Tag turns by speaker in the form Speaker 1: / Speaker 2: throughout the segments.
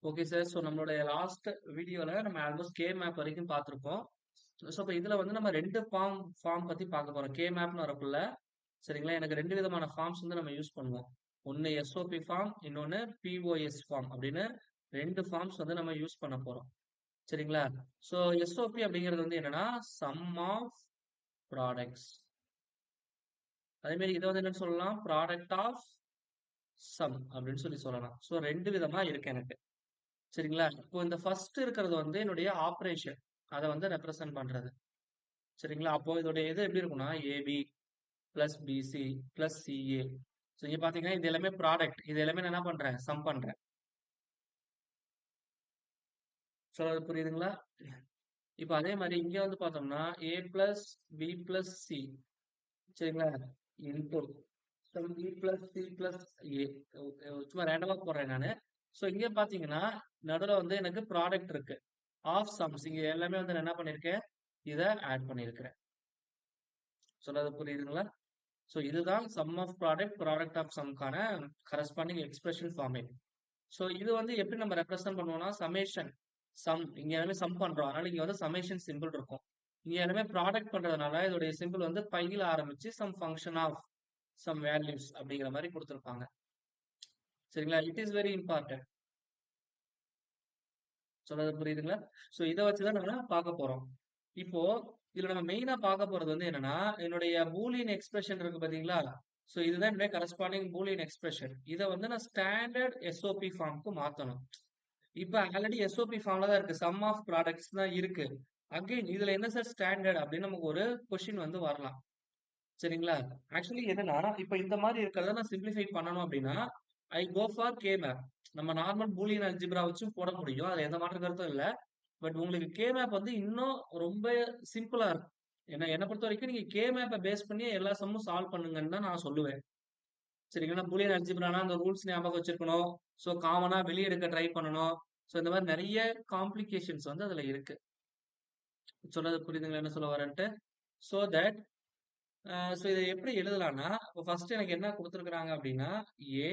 Speaker 1: Okay sir. So நம்மளுடைய last வீடியோல நம்ம ஆல்மோஸ்ட் கே மேப் வரைக்கும் பார்த்துருக்கோம். ஸோ இப்ப இதுல வந்து நம்ம 2 ஃபார்ம் பத்தி பார்க்க போறோம். கே மேப்னு வரக்குள்ள சரிங்களா? எனக்கு 2 விதமான ஃபார்ம்ஸ் வந்து நம்ம யூஸ் பண்ணுவோம். ஒண்ணு எஸ்ஓபி ஃபார்ம், இன்னொன்னு பிஓஎஸ் ஃபார்ம் அப்படின்னு 2 ஃபார்ம்ஸ் வந்து நம்ம யூஸ் பண்ண போறோம். சரிங்களா? ஸோ எஸ்ஓபி அப்படிங்கிறது வந்து என்னன்னா சம் ஆஃப் ப்ராடக்ட்ஸ். அதே மாதிரி இதை வந்து என்னன்னு சொல்லலாம்? ப்ராடக்ட் ஆஃப் சம் அப்படின்னு சொல்லலாம். ஸோ 2 விதமா இருக்கு எனக்கு. சரிங்களா? இப்போ இந்த ஃபர்ஸ்ட் இருக்கிறது வந்து என்னுடைய ஆப்பரேஷன். அத வந்து ரெப்ரசன்ட் பண்றது. சரிங்களா? அப்போ இதோடைய இது எப்படி இருக்கும்னா, AB plus BC plus CA. So இங்க பாத்தீங்கன்னா இது எல்லாமே ப்ராடக்ட். இது எல்லாமே நான் என்ன பண்றேன்? சம் பண்றேன். சொல்றது புரியுதுங்களா? இப்போ அதே மாதிரி இங்க வந்து பார்த்தோம்னா A plus B plus C. சரிங்களா? Into sum B plus C plus A. சும்மா ரேண்டமா போடுறேன் நானு. ஸோ இங்க பாத்தீங்கன்னா நடுவுல வந்து எனக்கு ப்ராடக்ட் இருக்கு. ஆஃப் சம்ஸ் இங்க எல்லாமே வந்து நான் என்ன பண்ணிருக்கேன்? இத ஆட் பண்ணியிருக்கிறேன். சொல்றது புரியுதுங்களா? ஸோ இதுதான் sum of product, product of சம்க்கான கரஸ்பாண்டிங் எக்ஸ்பிரஷன் ஃபார்மேட். ஸோ இது வந்து எப்படி நம்ம ரெப்ரசென்ட் பண்ணுவோம்னா, சமேஷன் சம் இங்க எல்லாமே சம் பண்றோம். அதனால இங்க வந்து சமேஷன் சிம்பிள் இருக்கும். இங்க எல்லாமே ப்ராடக்ட் பண்றதுனால இதோடைய சிம்பிள் வந்து பையில ஆரம்பிச்சு sum function of sum values அப்படிங்கிற மாதிரி கொடுத்துருப்பாங்க. சரிங்களா? It is very important. சொல்றது புரியுதுங்களா? ஸோ இதை வச்சுதான் நம்ம பார்க்க போறோம். இப்போ இதுல நம்ம மெயினா பார்க்க போறது வந்து என்னன்னா, என்னுடைய பூலியன் எக்ஸ்பிரஷன் இருக்கு பாத்தீங்களா? ஸோ இதுதான் என்னுடைய கரஸ்பாண்டிங் பூலியன் எக்ஸ்பிரஷன். இதை வந்து நான் ஸ்டாண்டர்ட் எஸ்ஓபி ஃபார்முக்கு மாத்தணும். இப்ப ஆல்ரெடி எஸ்ஓபி ஃபார்ம்ல தான் இருக்கு. சம் ஆஃப் ப்ராடக்ட்ஸ் தான் இருக்கு. அகைன் இதுல என்ன சார் ஸ்டாண்டர்ட் அப்படின்னு நமக்கு ஒரு கொஸ்டின் வந்து வரலாம். சரிங்களா? ஆக்சுவலி என்னன்னா, இப்ப இந்த மாதிரி இருக்கிறத நான் சிம்பிளிஃபை பண்ணணும் அப்படின்னா, ஐ கோ ஃபார் கே மேப். நம்ம நார்மல் பூலியன் அல்ஜிப்ரா வச்சும் போட முடியும். அதுல எந்த மாற்று கருத்தும் இல்ல. பட் உங்களுக்கு கே மேப் வந்து இன்னும் ரொம்ப சிம்பிளா இருக்கும். ஏன்னா என்ன பொறுத்த வரைக்கும் நீங்க கே மேப்பை பேஸ் பண்ணி எல்லா சம்மும் சால்வ் பண்ணுங்கன்னு தான் நான் சொல்லுவேன். சரிங்களா? பூலியன் அல்ஜிப்ரானா அந்த ரூல்ஸ் ஞாபகம் வச்சிருக்கணும். ஸோ காமனா வெளிய எடுக்க ட்ரை பண்ணணும். ஸோ இந்த மாதிரி நிறைய காம்ப்ளிகேஷன்ஸ் வந்து அதுல இருக்கு. சொல்றது புரியுதுங்களா என்ன சொல்ல வரேன்ட்டு? ஸோ தட் ஸோ இதை எப்படி எழுதலாம்னா, இப்போ ஃபர்ஸ்ட் எனக்கு என்ன கொடுத்துருக்காங்க அப்படின்னா, A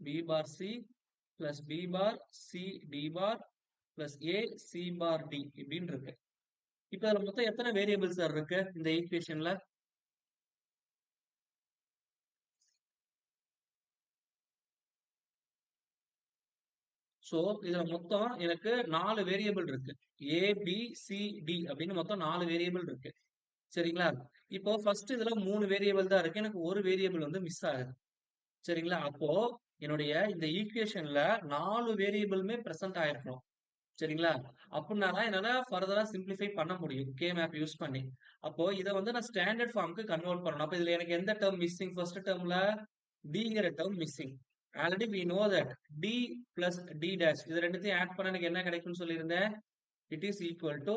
Speaker 1: B bar C plus B bar C D bar plus A C bar D இப்படின்னு இருக்கு. இப்ப அதுல மொத்தம் எத்தனை வேரியபிள்ஸ் சார் இருக்கு இந்த ஈக்குவேஷன்ல? சோ இதுல மொத்தம் எனக்கு 4 வேரியபிள் இருக்கு. ஏ பி சி டி அப்படின்னு மொத்தம் 4 வேரியபிள் இருக்கு. சரிங்களா? இப்போ ஃபர்ஸ்ட் இதுல 3 வேரியபிள் தான் இருக்கு. எனக்கு ஒரு வேரியபிள் வந்து மிஸ் ஆகுது. சரிங்களா? அப்போ என்னுடைய இந்த ஈக்குவேஷன்ல 4 வேரியபிளுமே பிரசன்ட் ஆயிருக்கணும். சரிங்களா? அப்படின்னா தான் என்னால ஃபர்தரா சிம்பிளிஃபை பண்ண முடியும். கே மேப் யூஸ் பண்ணி. அப்போ இத வந்து நான் ஸ்டாண்டர்ட் ஃபார்முக்கு கன்வெர்ட் பண்ணணும். அப்ப இதுல எனக்கு எந்த டெர்ம் மிஸ்ஸிங்? ஃபர்ஸ்ட் டெர்ம்ல டிங்கிற term missing. Already we know that D plus D dash இது ரெண்டுத்தையும் ஆட் பண்ண எனக்கு என்ன கிடைக்கும்னு சொல்லியிருந்தேன்? It is equal to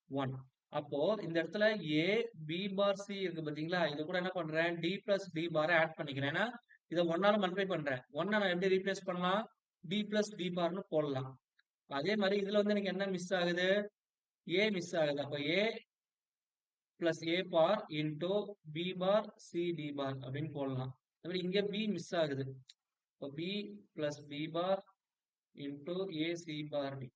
Speaker 1: 1. அப்போ இந்த இடத்துல ஏ பி பார் சி இருக்கு பாத்தீங்களா? இது கூட என்ன பண்றேன்? டி பிளஸ் டி பார் ஆட் பண்ணிக்கிறேன். ஏன்னா இதை ஒன்னால மல்டிப்ளை பண்றேன். ஒன்னை நான் எப்படி ரீப்ளேஸ் பண்ணலாம்? டி பிளஸ் டி பார்னு போடலாம். அதே மாதிரி இதுல வந்து எனக்கு என்ன மிஸ் ஆகுது? ஏ மிஸ் ஆகுது. அப்ப A plus A bar into B bar C D bar அப்படின்னு போடலாம். அதே மாதிரி இங்க பி மிஸ் ஆகுது. இப்போ B plus B bar into A C bar D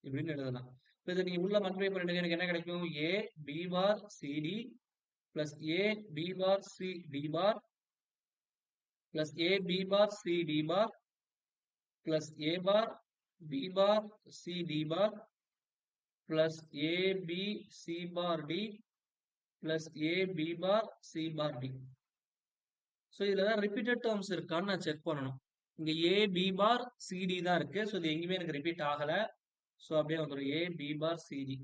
Speaker 1: இப்படின்னு எழுதலாம். இப்போ இதை நீங்க உள்ள மல்டிப்ளை பண்ணிட்டு எனக்கு என்ன கிடைக்கும்? ஏ B bar CD plus A B bar C D bar plus A B bar C D bar plus A bar B bar C D bar plus A B C bar D plus A B bar C bar D. So இதுல தான் repeated terms இருக்கான்னு நான் check பண்ணணும். இங்க ஏ B bar CD தான் இருக்கு. So இது எங்கேயுமே எனக்கு ரிப்பீட் ஆகல. ஸோ அப்படியே வந்துடும் A B bar CD.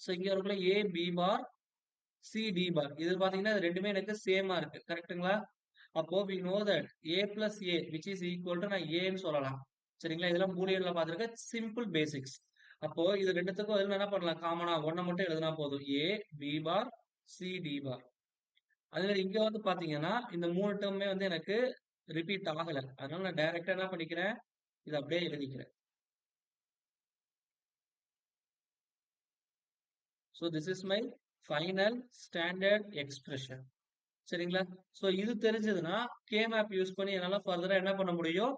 Speaker 1: So இங்க இருக்குள்ள A B bar C D bar இது பாத்தீங்கன்னா இது ரெண்டுமே எனக்கு சேமா இருக்கு. கரெக்ட்டுங்களா? அப்போ we know that A plus A which is equal to நான் ஏன்னு சொல்லலாம். சரிங்களா? இதெல்லாம் பூலியன்ல பாத்துருக்க சிம்பிள் பேசிக்ஸ். அப்போ இது ரெண்டுத்துக்கும் எதுல என்ன பண்ணலாம்? காமனா ஒன்னை மட்டும் எழுதினா போதும். ஏ பி பார் சி டி பார். அதே மாதிரி இங்க வந்து பாத்தீங்கன்னா இந்த 3 டேர்மே வந்து எனக்கு ரிப்பீட் ஆகல. அதனால நான் டைரக்டா என்ன பண்ணிக்கிறேன்? இதை அப்படியே எழுதிக்கிறேன். So this is my final standard expression. சரிங்களா? ஸோ இது தெரிஞ்சதுன்னா கே மேப் யூஸ் பண்ணி என்னால ஃபர்தரா என்ன பண்ண முடியும்?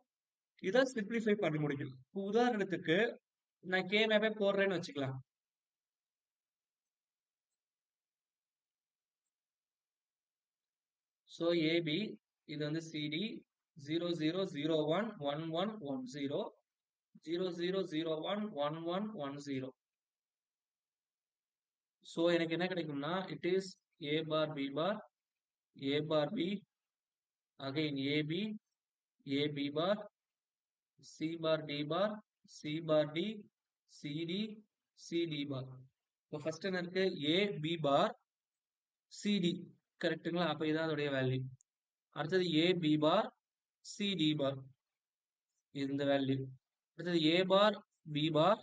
Speaker 1: இதை சிம்பிளிஃபை பண்ண முடியும். உதாரணத்துக்கு நான் கே மேப்பே போடுறேன்னு வச்சுக்கலாம். ஸோ ஏபி இது வந்து சிடி 00011110 00011110. ஸோ எனக்கு என்ன கிடைக்கும்னா it is A bar B bar A bar B again AB AB bar C bar D bar C bar D CD CD bar. இப்போ ஃபர்ஸ்ட் என்ன இருக்கு ஏ பி பார் சிடி கரெக்ட்டுங்களா? அப்ப இதான் அதோடைய வேல்யூ. அடுத்தது ஏ பி பார் சி டி பார் இந்த value. அடுத்தது A bar B bar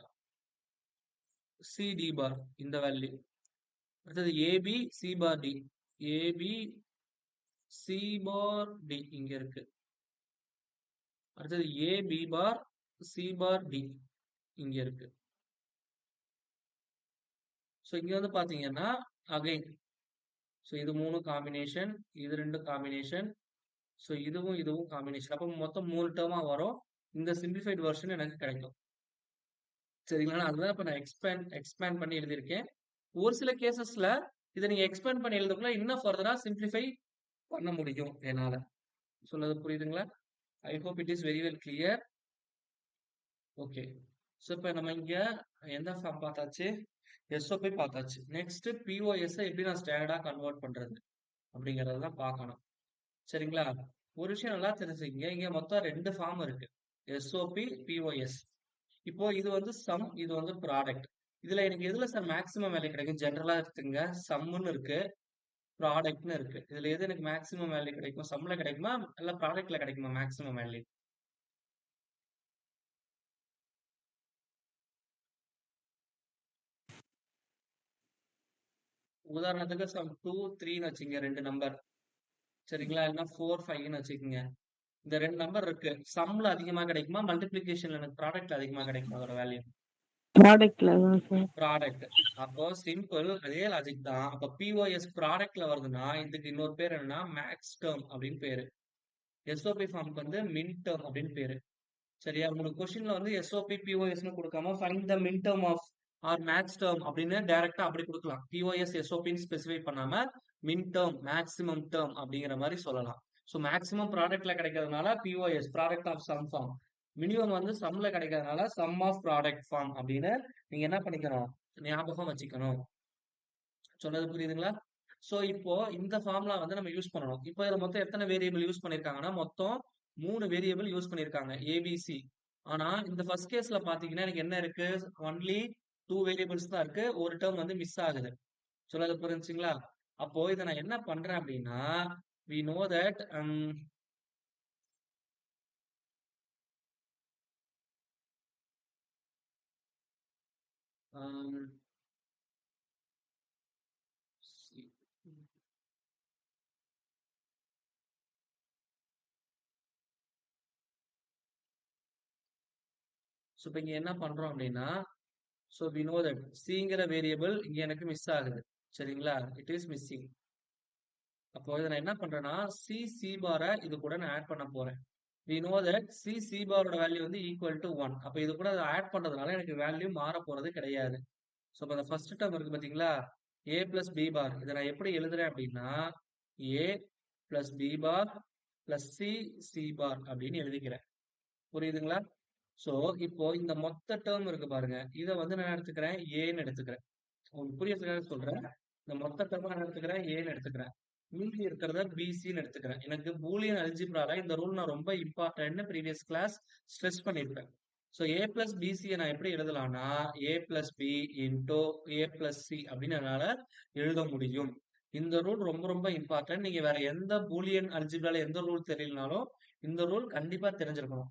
Speaker 1: C D பார் இந்த வேல்யூ. அடுத்தது A B C bar D A B C bar D இங்க இருக்கு. அடுத்தது ஏ B bar C bar D இங்க இருக்கு. ஸோ இங்க வந்து பாத்தீங்கன்னா அகைன் ஸோ இது 3 காம்பினேஷன், இது 2 காம்பினேஷன், ஸோ இதுவும் காம்பினேஷன். அப்போ மொத்தம் 3 டேர்மா வரும். இந்த சிம்பிளிஃபைட் வெர்ஷன் எனக்கு கிடைக்கும். சரிங்களா? அதுதான் இப்ப நான் எக்ஸ்பேண்ட் பண்ணி எழுதியிருக்கேன். ஒரு சில கேசஸ்ல இதை நீங்க எக்ஸ்பேண்ட் பண்ணி எழுதக்குள்ள இன்னும் ஃபர்தரா சிம்பிளிஃபை பண்ண முடியும் என்னால. சொன்னது புரியுதுங்களா? ஐ hope it is very well clear. Okay. So இப்போ நம்ம இங்க எந்த ஃபார்ம் பார்த்தாச்சு, எஸ்ஓபி பார்த்தாச்சு. நெக்ஸ்ட் பிஓஎஸ் எப்படி நான் ஸ்டாண்டர்டா கன்வெர்ட் பண்றது அப்படிங்கறத பார்க்கணும். சரிங்களா? ஒரு விஷயம் நல்லா தெரிஞ்சுக்கங்க, இங்க மொத்தம் 2 ஃபார்ம் இருக்கு, எஸ்ஓபி பிஓஎஸ். இப்போ இது வந்து சம், இது வந்து ப்ராடக்ட். இதுல எனக்கு எதுல சார் மேக்ஸிமம் வேல்யூ கிடைக்கும்? ஜென்ரலா எடுத்துங்க, சம்முன்னு இருக்கு, ப்ராடக்ட்னு இருக்கு. இதுல எது எனக்கு மேக்ஸிமம் வேல்யூ கிடைக்கும்? சம்ல கிடைக்குமா இல்ல ப்ராடக்ட்ல கிடைக்குமா மேக்ஸிமம் வேல்யூ? உதாரணத்துக்கு சம் 2 3ன்னு வச்சுங்க, 2 நம்பர். சரிங்களா? இல்லைன்னா 4 5ன்னு வச்சுக்கோங்க. இந்த 2 நம்பர் இருக்கு, சம்ல அதிகமா கிடைக்குமா மல்டிபிளிகேஷன்ல எனக்கு ப்ராடக்ட்ல அதிகமா கிடைக்குமா அதோட வேல்யூ?
Speaker 2: ப்ராடக்ட்ல தான் சார்.
Speaker 1: ப்ராடக்ட். அப்போ சிம்பிள், அதே லாஜிக் தான். அப்ப பிஓஎஸ் ப்ராடக்ட்ல வருதுன்னா இதுக்கு இன்னொரு பேர் என்னன்னா மேக்ஸ் டேர்ம் அப்படின்னு பேரு. எஸ்ஓபி ஃபார்முக்கு வந்து மின் டேர்ம் அப்படின்னு பேரு. சரியா? உங்களுக்கு கொஸ்டின்ல வந்து எஸ்ஓபி பிஓஎஸ்னு கொடுக்காம find the min term of or max term அப்படின்னு டைரக்டா அப்படி கொடுக்கலாம். பிஓஎஸ் எஸ்ஓபின்னு ஸ்பெசிஃபை பண்ணாம மின் டேர்ம் மேக்ஸிமம் டேர்ம் அப்படிங்கிற மாதிரி சொல்லலாம். ஸோ மேக்ஸிமம் ப்ராடக்ட்ல கிடைக்கிறதுனால POS product of sum form, minimum வந்து சம்ல கிடைக்கிறதுனால சம் ஆஃப் ப்ராடக்ட் ஃபார்ம் அப்படின்னு நீங்க என்ன பண்ணிக்கணும், ஞாபகம் வச்சுக்கணும். சொன்னது புரியுதுங்களா? சோ இப்போ இந்த ஃபார்முலா வந்து நம்ம யூஸ் பண்ணணும். இப்போ இதுல மொத்தம் எத்தனை வேரியபிள் யூஸ் பண்ணிருக்காங்கன்னா மொத்தம் 3 வேரியபிள் யூஸ் பண்ணிருக்காங்க, ஏபிசி. ஆனா இந்த ஃபர்ஸ்ட் கேஸ்ல பாத்தீங்கன்னா எனக்கு என்ன இருக்கு, ஒன்லி 2 வேரியபிள்ஸ் தான் இருக்கு, ஒரு டேர்ம் வந்து மிஸ் ஆகுது. சொன்னது புரிஞ்சுங்களா? அப்போ இதை நான் என்ன பண்றேன் அப்படின்னா, we know that ஸோ இப்போ இங்க என்ன பண்றோம் அப்படின்னா, ஸோ we know that சிங்கிற வேரியபிள் இங்க எனக்கு மிஸ் ஆகுது. சரிங்களா? It is missing. அப்போ இதை நான் என்ன பண்றேன்னா சி பாரை இது கூட நான் ஆட் பண்ண போறேன். we know that சி பாரோட வேல்யூ வந்து ஈக்குவல் டு 1. அப்போ இது கூட ஆட் பண்றதுனால எனக்கு வேல்யூ மாற போறது கிடையாது. ஸோ இப்போ அந்த ஃபர்ஸ்ட் டேர்ம் இருக்கு பாத்தீங்களா, ஏ பிளஸ் பி பார், இதை நான் எப்படி எழுதுறேன் அப்படின்னா A plus B bar plus C bar அப்படின்னு எழுதிக்கிறேன். புரியுதுங்களா? சோ இப்போ இந்த மொத்த டேர்ம் இருக்கு பாருங்க, இதை வந்து நான் எடுத்துக்கிறேன் ஏன்னு எடுத்துக்கிறேன். உங்களுக்கு புரியறதுக்காக சொல்றேன். இந்த மொத்த டேர்ம் நான் எடுத்துக்கிறேன் ஏன்னு எடுத்துக்கிறேன். மீதி இருக்கிறத பிசின்னு எடுத்துக்கிறேன். எனக்கு பூலியன் அல்ஜிப்ரால இந்த ரூல் நான் ரொம்ப இம்பார்ட்டன்ட்னு ப்ரீவியஸ் கிளாஸ் ஸ்ட்ரெஸ் பண்ணியிருப்பேன். ஸோ ஏ பிளஸ் பிசியை நான் எப்படி எழுதலாம்னா ஏ plus B into A plus C அப்படின்னு என்னால எழுத முடியும். இந்த ரூல் ரொம்ப ரொம்ப இம்பார்ட்டன்ட். நீங்க வேற எந்த பூலியன் அல்ஜிப்ரால எந்த ரூல் தெரியலனாலும் இந்த ரூல் கண்டிப்பா தெரிஞ்சிருக்கணும்.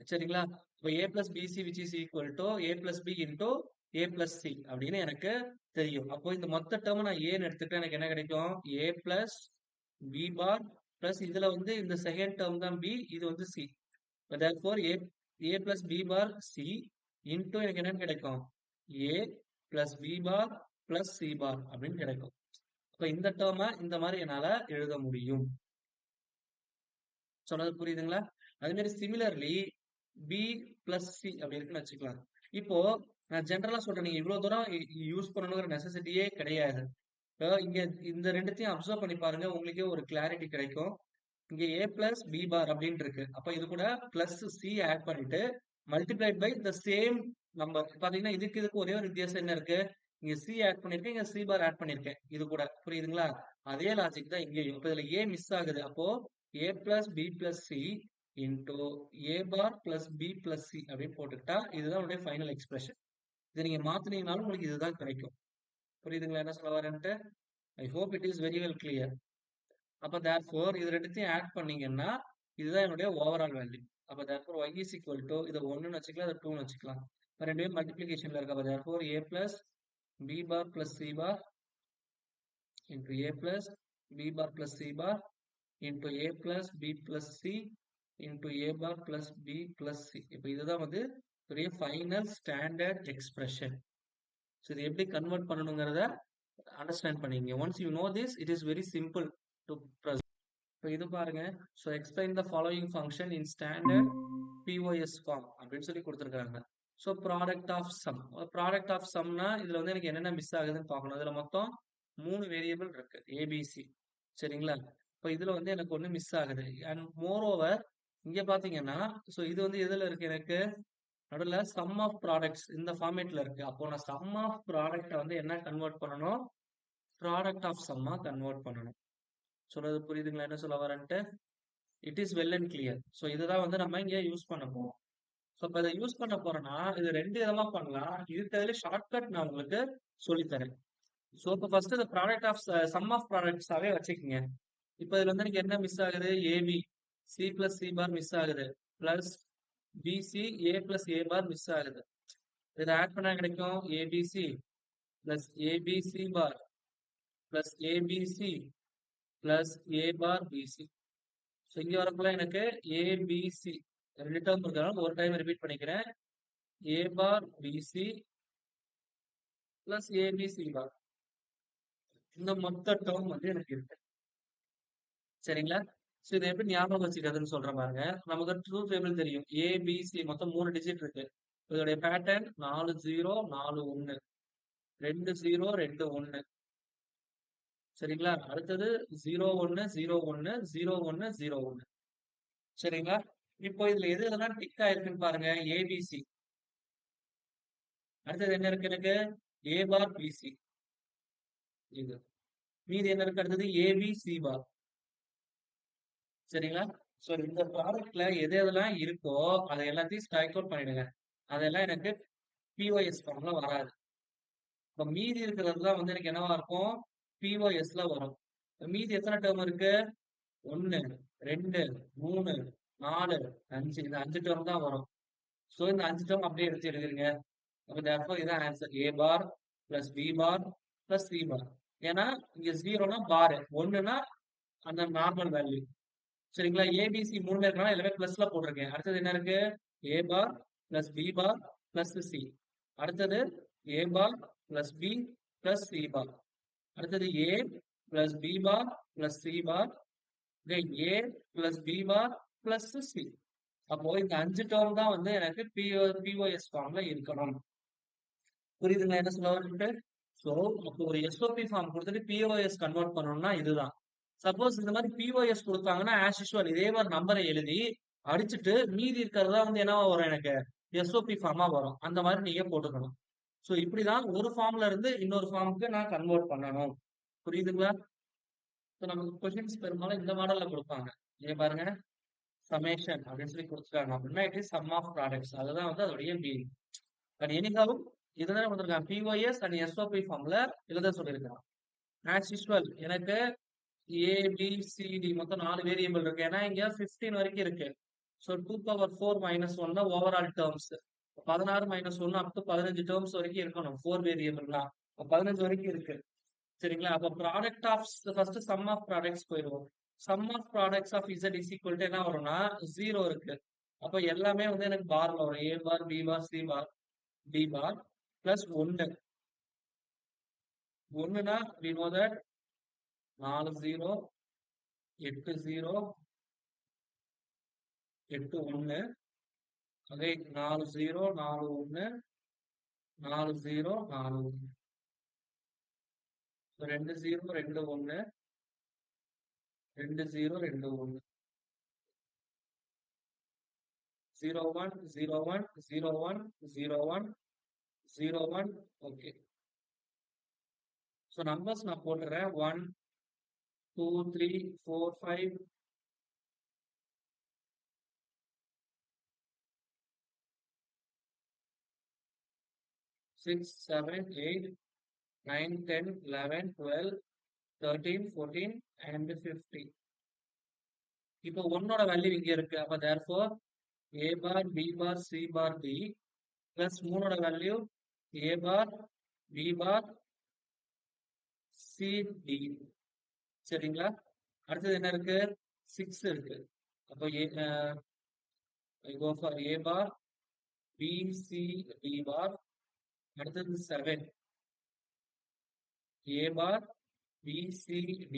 Speaker 1: சரிங்களா? இப்போ A plus BC which is equal to A plus B into A plus C அப்படின்னு எனக்கு தெரியும். அப்போ இந்த மொத்த டேர்ம் நான் ஏன்னு எடுத்துக்கிட்டா எனக்கு என்ன கிடைக்கும், A plus B bar plus இதுல வந்து இந்த செகண்ட் டேர்ம் தான் பி, இது வந்து C. therefore A plus B bar C into எனக்கு என்னன்னு கிடைக்கும், A plus B bar plus C bar அப்படின்னு கிடைக்கும். அப்ப இந்த டேர்மை இந்த மாதிரி என்னால எழுத முடியும். சொன்னது புரியுதுங்களா? அதே மாதிரி சிமிலர்லி பி பிளஸ் சி அப்படி இருக்குன்னு வச்சுக்கலாம். இப்போ நான் ஜென்ரலா சொல்றேன், நீங்க இவ்வளவு தூரம் யூஸ் பண்ணணுங்கிற நெசசிட்டியே கிடையாது. இங்க இந்த ரெண்டுத்தையும் அப்சர்வ் பண்ணி பாருங்க, உங்களுக்கே ஒரு கிளாரிட்டி கிடைக்கும். இங்க a பிளஸ் பி பார் அப்படின்னு இருக்கு. அப்ப இது கூட பிளஸ் சி ஆட் பண்ணிட்டு multiplied by the same number. பாத்தீங்கன்னா இதுக்கு ஒரே ஒரு வித்தியாசம் என்ன இருக்கு? இங்க சி ஆட் பண்ணிருக்கேன், இங்க சி பார் ஆட் பண்ணிருக்கேன். இது கூட புரியுதுங்களா? அதே லாஜிக் தான் இங்கேயும். இப்ப இதுல ஏ மிஸ் ஆகுது. அப்போ a plus B plus C into A bar plus B plus C அப்படின்னு போட்டுக்கிட்டா இதுதான் உடைய ஃபைனல் எக்ஸ்பிரஷன். இதை நீங்க மாத்தினீங்கனாலும் உங்களுக்கு இதுதான் கிடைக்கும். புரியுதுங்களா என்ன சொல்ல வரேன்ட்டு? I hope it is very well clear. அப்ப therefore இது ரெண்டுத்தையும் ஆட் பண்ணீங்கன்னா இதுதான் என்னுடைய ஓவரால் வேல்யூ. அப்ப therefore y is equal to இதை 1ன்னு வச்சுக்கலாம், இதை 2ன்னு வச்சுக்கலாம். இப்ப ரெண்டுமே மல்டிப்ளிகேஷன்ல இருக்கு. அப்ப therefore a plus b bar plus c bar into a plus b bar plus c bar into a plus b plus c into a bar plus b plus c. இப்ப இதுதான் வந்து பெரிய ஃபைனல் ஸ்டாண்டர்ட் எக்ஸ்பிரஷன். ஸோ இது எப்படி convert பண்ணணுங்கிறத understand பண்ணிங்க. Once you know this, it is very simple to present. இப்போ இது பாருங்க. So explain the following function in standard POS form அப்படின்னு சொல்லி கொடுத்துருக்காங்க. So product of sum. Product of சம்னா இதுல வந்து எனக்கு என்னென்ன மிஸ் ஆகுதுன்னு பார்க்கணும். இதுல மொத்தம் 3 வேரியபிள் இருக்கு, ஏபிசி. சரிங்களா? இப்போ இதுல வந்து எனக்கு ஒன்று மிஸ் ஆகுது. அண்ட் மோர் ஓவர் இங்க பாத்தீங்கன்னா, ஸோ இது வந்து எதுல இருக்கு? எனக்கு நடுவில் சம் ஆஃப் ப்ராடக்ட்ஸ் இந்த ஃபார்மேட்ல இருக்கு. அப்போ நான் சம் ஆஃப் ப்ராடக்ட்டை வந்து என்ன கன்வெர்ட் பண்ணணும்? ப்ராடக்ட் ஆஃப் சம்மா கன்வெர்ட் பண்ணணும். சொல்றது புரியுதுங்களா என்ன சொல்ல வரேன்ட்டு? It is well and clear. So இதுதான் வந்து நம்ம இங்க யூஸ் பண்ண போறோம். ஸோ இப்போ இதை யூஸ் பண்ண போறோம்னா இது 2 விதமா பண்ணலாம். இதுல ஷார்ட்கட் நான் உங்களுக்கு சொல்லித்தரேன். ஸோ இப்போ ஃபர்ஸ்ட் இந்த ப்ராடக்ட் ஆஃப் சம் ஆஃப் ப்ராடக்ட்ஸாவே வச்சுக்கோங்க. இப்போ இதுல வந்து எனக்கு என்ன மிஸ் ஆகுது? AB C plus C bar miss ஆகுது, plus BC A plus A bar miss ஆகுது. இதை ஆட் பண்ணா கிடைக்கும் ABC plus ABC bar plus ABC plus A bar BC. So இங்க வரக்குள்ள எனக்கு ஏபிசி 2 டேர்ம் இருக்கிறனால ஒரு டைம் ரிப்பீட் பண்ணிக்கிறேன். ஏ பார் பிசி பிளஸ் ஏபிசி பார். இந்த மொத்த டேர்ம் வந்து எனக்கு இருக்கு. சரிங்களா? ஸோ இதை எப்படி ஞாபகம் வச்சுக்கிறதுன்னு சொல்றேன் பாருங்க. நமக்கு ட்ரூத் டேபிள் தெரியும். ஏபிசி மொத்தம் 3 டிஜிட் இருக்கு. இதோடைய பேட்டர்ன் 4 0 4 1 2 0 2 1. சரிங்களா? அடுத்தது 0 1 0 1 0 1 0 1. சரிங்களா? இப்போ இதுல எது எதெல்லாம் டிக் ஆயிருக்குன்னு பாருங்க. ஏபிசி. அடுத்தது என்ன இருக்கு எனக்கு? ஏ பார் பிசி. இது மீதி என்ன இருக்கு? அடுத்தது ஏபி சி பார். சரிங்களா? சோ இந்த ப்ராடக்ட்ல எது எதெல்லாம் இருக்கோ அதை எல்லாத்தையும் ஸ்ட்ரைக் அவுட் பண்ணிடுங்க. அதெல்லாம் எனக்கு பிஓஎஸ் ஃபார்ம்ல வராது. இப்ப மீதி இருக்கிறது தான் வந்து எனக்கு என்னவா இருக்கும்? பிஓஎஸ்ல வரும். மீதி எத்தனை டேர்ம் இருக்கு? 1 2 3 4 5. இந்த 5 டேர்ம் தான் வரும். சோ இந்த 5 டேர்ம் அப்படியே எடுத்து எழுதிருங்க. அப்ப therefore இதான் answer. A bar plus B bar plus C bar. ஏன்னா இங்க 0னா பார், 1னா அந்த நார்மல் வேல்யூ. சரிங்களா? ஏபிசி 3 இருக்கனால எல்லாமே பிளஸ்ல போட்டிருக்கேன். அடுத்தது என்ன இருக்கு? A bar plus B bar plus C. அடுத்தது A bar plus B plus C bar. அடுத்தது A plus B bar plus C bar. A plus B bar plus C. அப்போ இந்த 5 டேர்ம் தான் வந்து எனக்கு பிஓஎஸ் ஃபார்ம்ல இருக்கணும். புரியுதுங்களா என்ன சொல்ல வரேன்ட்டு? ஸோ அப்போ ஒரு எஸ்ஓபி ஃபார்ம் கொடுத்துட்டு பிஓஎஸ் கன்வெர்ட் பண்ணணும்னா இதுதான். சப்போஸ் இந்த மாதிரி பிஓஎஸ் கொடுத்தாங்கன்னா ஆஸ் யூஷுவல் இதே மாதிரி நம்பரை எழுதி அடிச்சுட்டு மீதி இருக்கிறதா வந்து என்னவா வரும்? எனக்கு எஸ்ஓபி ஃபார்மா வரும். அந்த மாதிரி நீங்க போட்டுக்கணும். ஸோ இப்படிதான் ஒரு ஃபார்ம்ல இருந்து இன்னொரு ஃபார்முக்கு நான் கன்வெர்ட் பண்ணணும். புரியுதுங்களா? ஸோ நமக்கு கொஸ்டின்ஸ் பெரும்பாலும் இந்த மாடல்ல கொடுப்பாங்க. இங்க பாருங்க, சமேஷன் அப்படின்னு சொல்லி கொடுத்துருக்காங்க அப்படின்னா it is sum of products. அதுதான் வந்து அதோடைய மீனிங். பட் எனிகாவும் இதுதான் கொடுத்துருக்காங்க. பிஓஎஸ் அண்ட் எஸ்ஓபி ஃபார்ம்ல எழுத சொல்லியிருக்காங்க. ஆஸ் யூஷுவல் எனக்கு ஏபிசிடி மொத்தம் 4 வேரியபிள் இருக்கு. ஏன்னா இங்க 15 வரைக்கும் இருக்கு. So 2⁴ - 1 overall terms. 16 - 1 up to 15 terms வரைக்கும் இருக்கணும். 4 வேரியபிள்னா 15 வரைக்கும் இருக்கு. சரிங்களா? அப்ப product of first sum of products போயிடுவோம். Sum of products of Z is equal to என்ன வரும்னா 0 இருக்கு. அப்ப எல்லாமே வந்து எனக்கு பார்ல வரும். A bar B bar C bar D bar plus 1. 1னா we know that 4 0 8 0 8 1 again 4 0 4 1 4 0 4 1 2 0 2 1 2 0 2 1 0 1 0 1 0 1 0 1 0 1 okay. So numbers நான் போட்டுறேன் 1 2 3 4 5 6 7 8 9 10 11 12 13 14 and 15. இப்போ 1ஓட வேல்யூ இங்க இருக்கு. அப்ப therefore a bar b bar c bar d plus 3ஓட value a bar b bar c d. சரிங்களா? அடுத்தது என்ன இருக்கு? 6 இருக்கு. அப்போ I go for a bar b c d bar. அடுத்தது 7 a bar b c d.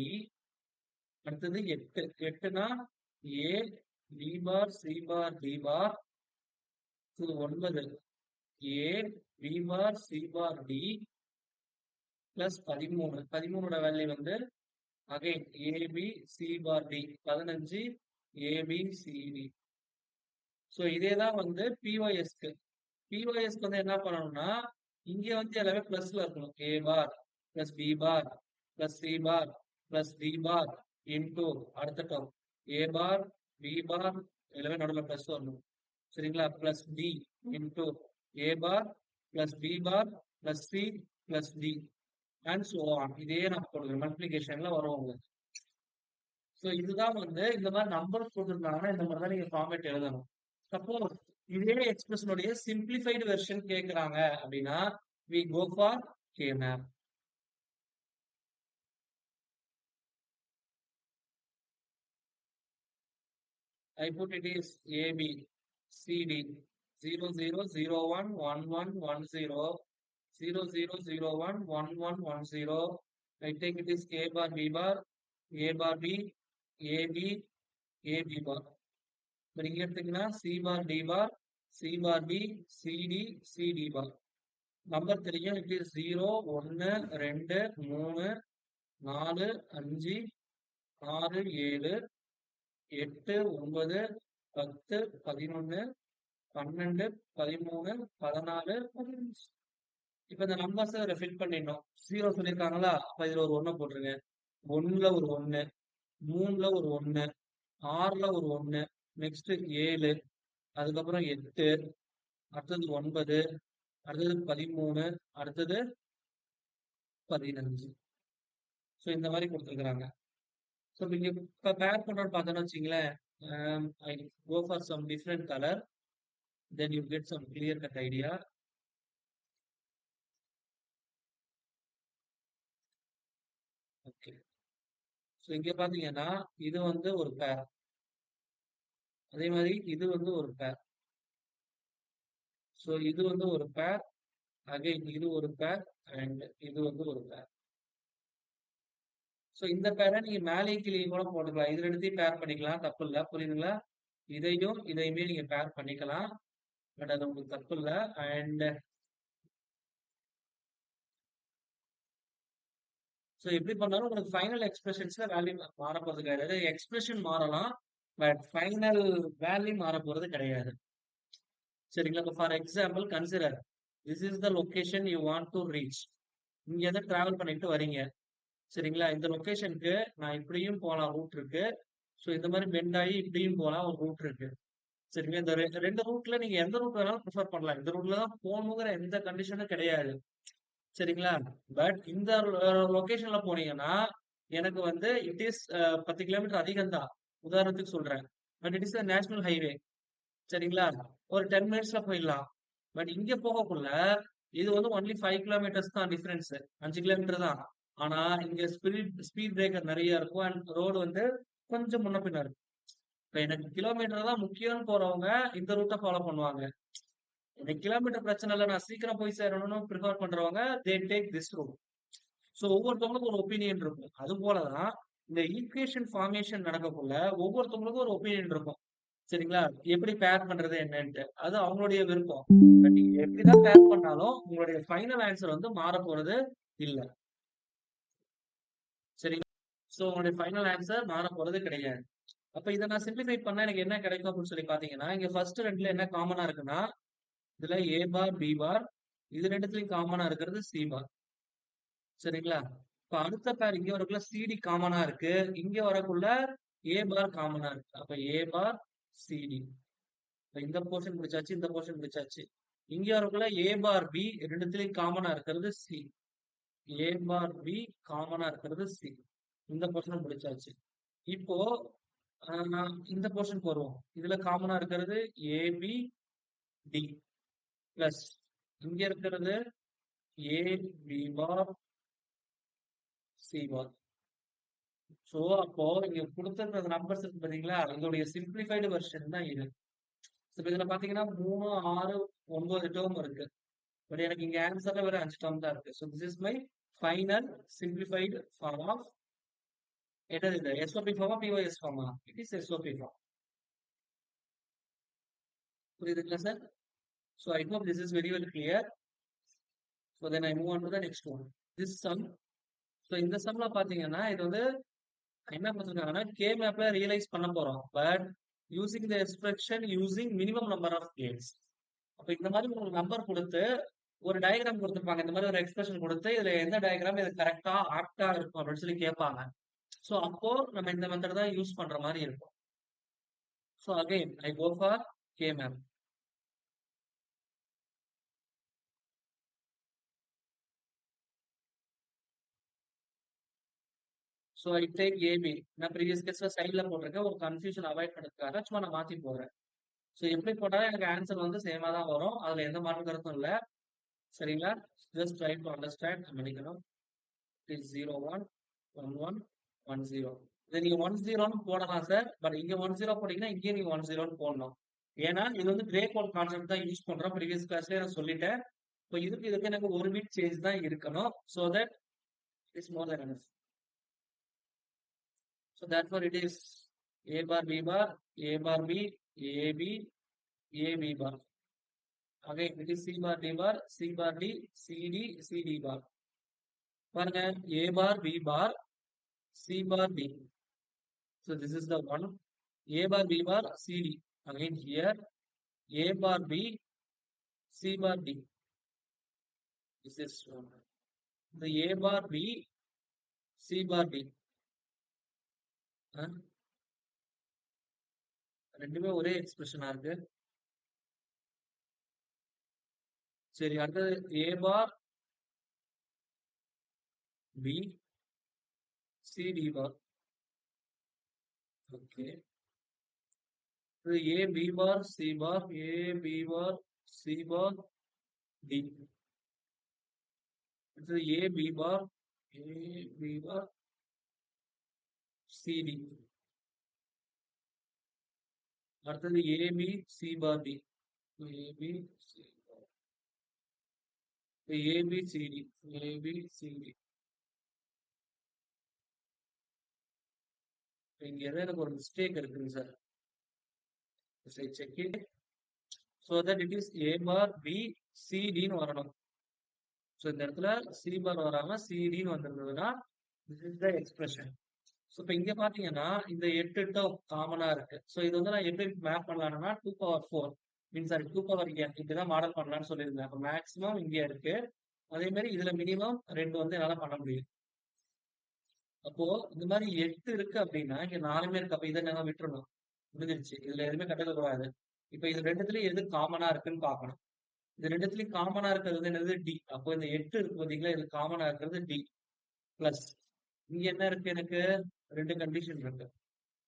Speaker 1: அடுத்தது 8 8னா a b bar c bar d bar. 9 a b bar c bar d plus 13 13ஓட value வந்து again a b c bar d 15 a b c d. So இதே தான் வந்து பிஒஎஸ்க்கு. பிஒஎஸ்க்கு வந்து என்ன பண்ணணும்னா இங்க வந்து எல்லாமே பிளஸ்ல இருக்கணும். a bar plus b bar plus c bar plus d bar into அடுத்த term a bar b bar எல்லாமே நடுவில் பிளஸ் வரணும். சரிங்களா? Plus d into a bar plus b bar plus c plus d and so on. இதே நான் போடுறேன் மல்டிபிளிகேஷன்ல வரும் உங்களுக்கு. ஸோ இதுதான் வந்து இந்த மாதிரி நம்பர் போட்டிருந்தாங்கன்னா இந்த மாதிரி தான் நீங்க ஃபார்மேட் எழுதணும். சப்போஸ் இதே எக்ஸ்பிரஷனுடைய சிம்பிளிஃபைடு வெர்ஷன் கேட்கறாங்க அப்படின்னா we go for K-map. I put it is AB CD 0 0 0 1 1 1 1 0 0 0 0 1 1 1 1 0. I take it is A bar B bar A bar B A B A B bar. இப்போ நீங்க எடுத்தீங்கன்னா C bar D bar C bar B C D C D bar. Number தெரியும். It is 0 1 2 3 4 5 6 7 8 9 10 11 12 13 14 15. இப்ப இந்த numbers fill பண்ணிடணும். 0 சொல்லியிருக்காங்களா? அப்ப இதுல ஒரு 1 போட்டுருங்க. 1ல ஒரு 1 3ல ஒரு 1 6ல ஒரு 1 நெக்ஸ்ட் 7 அதுக்கப்புறம் 8 அடுத்தது 9 அடுத்தது 13 அடுத்தது 15. ஸோ இந்த மாதிரி கொடுத்துருக்குறாங்க. ஸோ நீங்க இப்போ பேர் பண்ணுறோன்னு பார்த்தோன்னு வச்சிங்களேன், I go for some different colour, then you get some clear cut idea. Okay. So இங்க பார்த்தீங்கன்னா இது வந்து ஒரு பேர், அதே மாதிரி இது வந்து ஒரு பேர். ஸோ இது வந்து ஒரு பேர், அகைன் இது ஒரு பேர் அண்ட் இது வந்து ஒரு பேர். ஸோ இந்த பேரை நீங்க மேலே கீழே கூட போட்டுக்கலாம். இது ரெண்டுத்தையும் பேர் பண்ணிக்கலாம், தப்பு இல்லை. புரியுதுங்களா? இதையும் இதையுமே நீங்க பேர் பண்ணிக்கலாம், பட் அது உங்களுக்கு தப்பு இல்லை. அண்ட் ஸோ எப்படி பண்ணாலும் உங்களுக்கு ஃபைனல் எக்ஸ்பிரஷன்ஸ்ல வேல்யூ மாற போறது கிடையாது. எக்ஸ்பிரஷன் மாறலாம், பட் ஃபைனல் வேல்யூ மாற போறது கிடையாது. சரிங்களா? இப்போ for example consider this is the location you want to reach. இங்க இருந்து டிராவல் பண்ணிட்டு வரீங்க. சரிங்களா? இந்த லொகேஷனுக்கு நான் இப்படியும் போகலாம், ரூட் இருக்கு. ஸோ இந்த மாதிரி பெண்ட் ஆகி இப்படியும் போகலாம், ஒரு ரூட் இருக்கு. சரிங்களா? இந்த ரெண்டு ரூட்ல நீங்க எந்த ரூட் வேணாலும் ப்ரிஃபர் பண்ணலாம். இந்த ரூட்ல தான் போகணுங்கிற எந்த கண்டிஷனும் கிடையாது. சரிங்களா? பட் இந்த லொகேஷன்ல போனீங்கன்னா எனக்கு வந்து இட் இஸ் 10 கிலோமீட்டர் அதிகம் தான், உதாரணத்துக்கு சொல்றேன். But it is a national highway. சரிங்களா? ஒரு 10 மினிட்ஸ்ல போயிடலாம். பட் இங்க போகக்குள்ள இது வந்து ஒன்லி 5 கிலோமீட்டர்ஸ் தான் டிஃபரன்ஸ், 5 கிலோமீட்டர் தான். ஆனா இங்க ஸ்பீட் பிரேக்கர் நிறைய இருக்கும் அண்ட் ரோடு வந்து கொஞ்சம் முன்ன பின்ன இருக்கும். இப்ப எனக்கு கிலோமீட்டர் தான் முக்கியம்னு போறவங்க இந்த ரூட்டை ஃபாலோ பண்ணுவாங்க. எனக்கு கிலோமீட்டர் பிரச்சனை இல்லை, நான் சீக்கிரம் போய் சேரணும்னு ப்ரிஃபர் பண்றவங்க they take this route. So ஒவ்வொருத்தவங்களுக்கும் ஒரு ஒப்பீனியன் இருக்கும். அது போலதான் இந்த ஈக்குவேஷன் ஃபார்மேஷன் நடக்கக்குள்ள ஒவ்வொருத்தவங்களுக்கும் ஒரு ஒப்பீனியன் இருக்கும். சரிங்களா? எப்படி பேர் பண்றது என்னன்ட்டு. அது அவங்களுடைய விருப்பம். பட் நீங்க எப்படிதான் பேர் பண்ணாலும் உங்களுடைய ஃபைனல் ஆன்சர் வந்து மாறப்போறது இல்ல. சரிங்களா? சோ உங்களுடைய ஃபைனல் ஆன்சர் மாறப்போறது கிடையாது. அப்ப இத நான் சிம்ப்ளிஃபை பண்ணா எனக்கு என்ன கிடைக்கும் அப்படின்னு சொல்லி பார்த்தீங்கன்னா, இங்க ஃபர்ஸ்ட் 2ல என்ன காமனா இருக்குன்னா, இதுல ஏ பார், பி பார் இது 2த்துலயும் காமனா இருக்கிறது சி பார். சரிங்களா? இப்ப அடுத்த பேர் இங்க வரக்குள்ள சிடி காமனா இருக்கு. இங்க வரக்குள்ள ஏ பார் காமனா இருக்கு. அப்ப ஏ பார், சிடி. இப்ப இந்த போர்ஷன் முடிச்சாச்சு, இந்த போர்ஷன் முடிச்சாச்சு. இங்க வரக்குள்ள ஏ பார் பி 2த்துலயும் காமனா இருக்கிறது சி. ஏ பார் பி காமனா இருக்கிறது சி. இந்த போர்ஷன் முடிச்சாச்சு. இப்போ இந்த போர்ஷனுக்கு வருவோம். இதுல காமனா இருக்கிறது ஏபி டி பிளஸ் இங்க இருக்கிறது ஏ பி பார் சி பார். சோ அப்போ இங்க கொடுத்திருக்கிற நம்பர்ஸ் இருக்கு பாத்தீங்களா, இதோடைய சிம்பிளிஃபைடு வெர்ஷன் தான் இது. So, இதுல பாத்தீங்கன்னா 3, 6, 9 டேர்ம் இருக்கு. பட் எனக்கு இங்க ஆன்சர்ல வெறும் 5 டேர்ம் தான் இருக்கு. So this is my final simplified form of என்னது இது எஸ்ஓபி ஃபார்மா பிஓஎஸ் ஃபார்மா? It is SOP form. புரியுதுங்களா sir? So I hope this is very well clear. So then I move on to the next one. This sum. So இந்த சம்ல பாத்தீங்கன்னா இது வந்து என்ன கொடுத்துருக்காங்கன்னா கே மேப்ல ரியலைஸ் பண்ண போறோம். But using the expression using minimum number of gates. அப்ப இந்த மாதிரி ஒரு நம்பர் கொடுத்து ஒரு டயக்ராம் கொடுத்துருப்பாங்க. இந்த மாதிரி ஒரு எக்ஸ்பிரஷன் கொடுத்து இதுல எந்த டயக்ராம் இது கரெக்டா ஆப்டா இருக்கும் அப்படின்னு சொல்லி கேட்பாங்க. சோ அப்போ நம்ம இந்த மெத்தட் தான் யூஸ் பண்ற மாதிரி இருக்கும். So again I go for K map. So I take AB. நான் ப்ரீவியஸ் கேஸ்ல சைட்ல போட்டிருக்கேன். ஒரு கன்ஃபியூஷன் அவாய்ட் பண்ணுறதுக்காக சும்மா நான் மாத்தி போடுறேன். சோ எப்படி போட்டாலும் எனக்கு ஆன்சர் வந்து சேமா தான் வரும். அதுல எந்த மாற்று கருத்தும் இல்ல. சரிங்களா? ஜஸ்ட் ட்ரை டு அண்டர்ஸ்டாண்ட் பண்ணிக்கணும். It is 0 1 1 1 1 0. இதை நீங்க 1 0ன்னு போடலாம் சார். பட் இங்க 1 0 போட்டீங்கன்னா இங்கே நீங்க 1 0ன்னு போடணும். ஏன்னா இது வந்து கிரே கோட் கான்செப்ட் தான் யூஸ் பண்றோம். ப்ரீவியஸ் கிளாஸ்லயே நான் சொல்லிட்டேன். இப்போ இதுக்கு எனக்கு ஒரு பிட் சேஞ்ச் தான் இருக்கணும். So that it is more than enough. So therefore it is a bar b bar a bar b a b a b bar. Again it is c bar d bar c bar d c d c d bar. பாருங்க a bar b bar c bar d. So this is the one. A bar b bar c d. Again here a bar b c bar d. This is one. The a bar b c bar d. ரெண்டுமே ஒரே எக்ஸ்பிரஷனா இருக்கு. சரி அடுத்தது A bar B C D bar. Okay இது ஏ B bar C bar ஏ B bar C bar D. அடுத்தது ஏ B bar C D. அடுத்தது ஏ B C bar D. ஏ B C bar ஏ B C D ஏ B C D. இங்க ஏதோ எனக்கு ஒரு mistake இருக்குங்க sir. Check it. So that it is a bar b c d ன்னு வரணும். So இந்த இடத்துல சி பார் வராம சிடின்னு வந்திருந்ததுன்னா this is the expression. So இப்போ இங்க பாத்தீங்கன்னா இந்த 8 டேர்ம் காமனா இருக்கு. ஸோ இது வந்து நான் எப்படி மேப் பண்ணலாம்னா 2 power 4 mean sorry 2 power n இப்படிதான் மாடல் பண்ணலாம்னு சொல்லியிருந்தேன். அப்போ மேக்ஸிமம் இங்க இருக்கு. அதே மாதிரி இதுல மினிமம் 2 வந்து என்னால பண்ண முடியும். அப்போ இந்த மாதிரி 8 இருக்கு அப்படின்னா இங்க 4மே இருக்கு. அப்ப இதை நாங்க விட்டுறணும். முடிஞ்சிருச்சு. இதுல எதுவுமே கட்டக்க கூடாது. இப்ப இது ரெண்டுத்துலயும் எது காமனா இருக்குன்னு பாக்கணும். இது ரெண்டுத்துலயும் காமனா இருக்கிறது என்னது டி. அப்போ இந்த 8 இருக்கு பாத்தீங்களா, இது காமனா இருக்கிறது டி பிளஸ் இங்க என்ன இருக்கு, எனக்கு 2 கண்டிஷன் இருக்கு.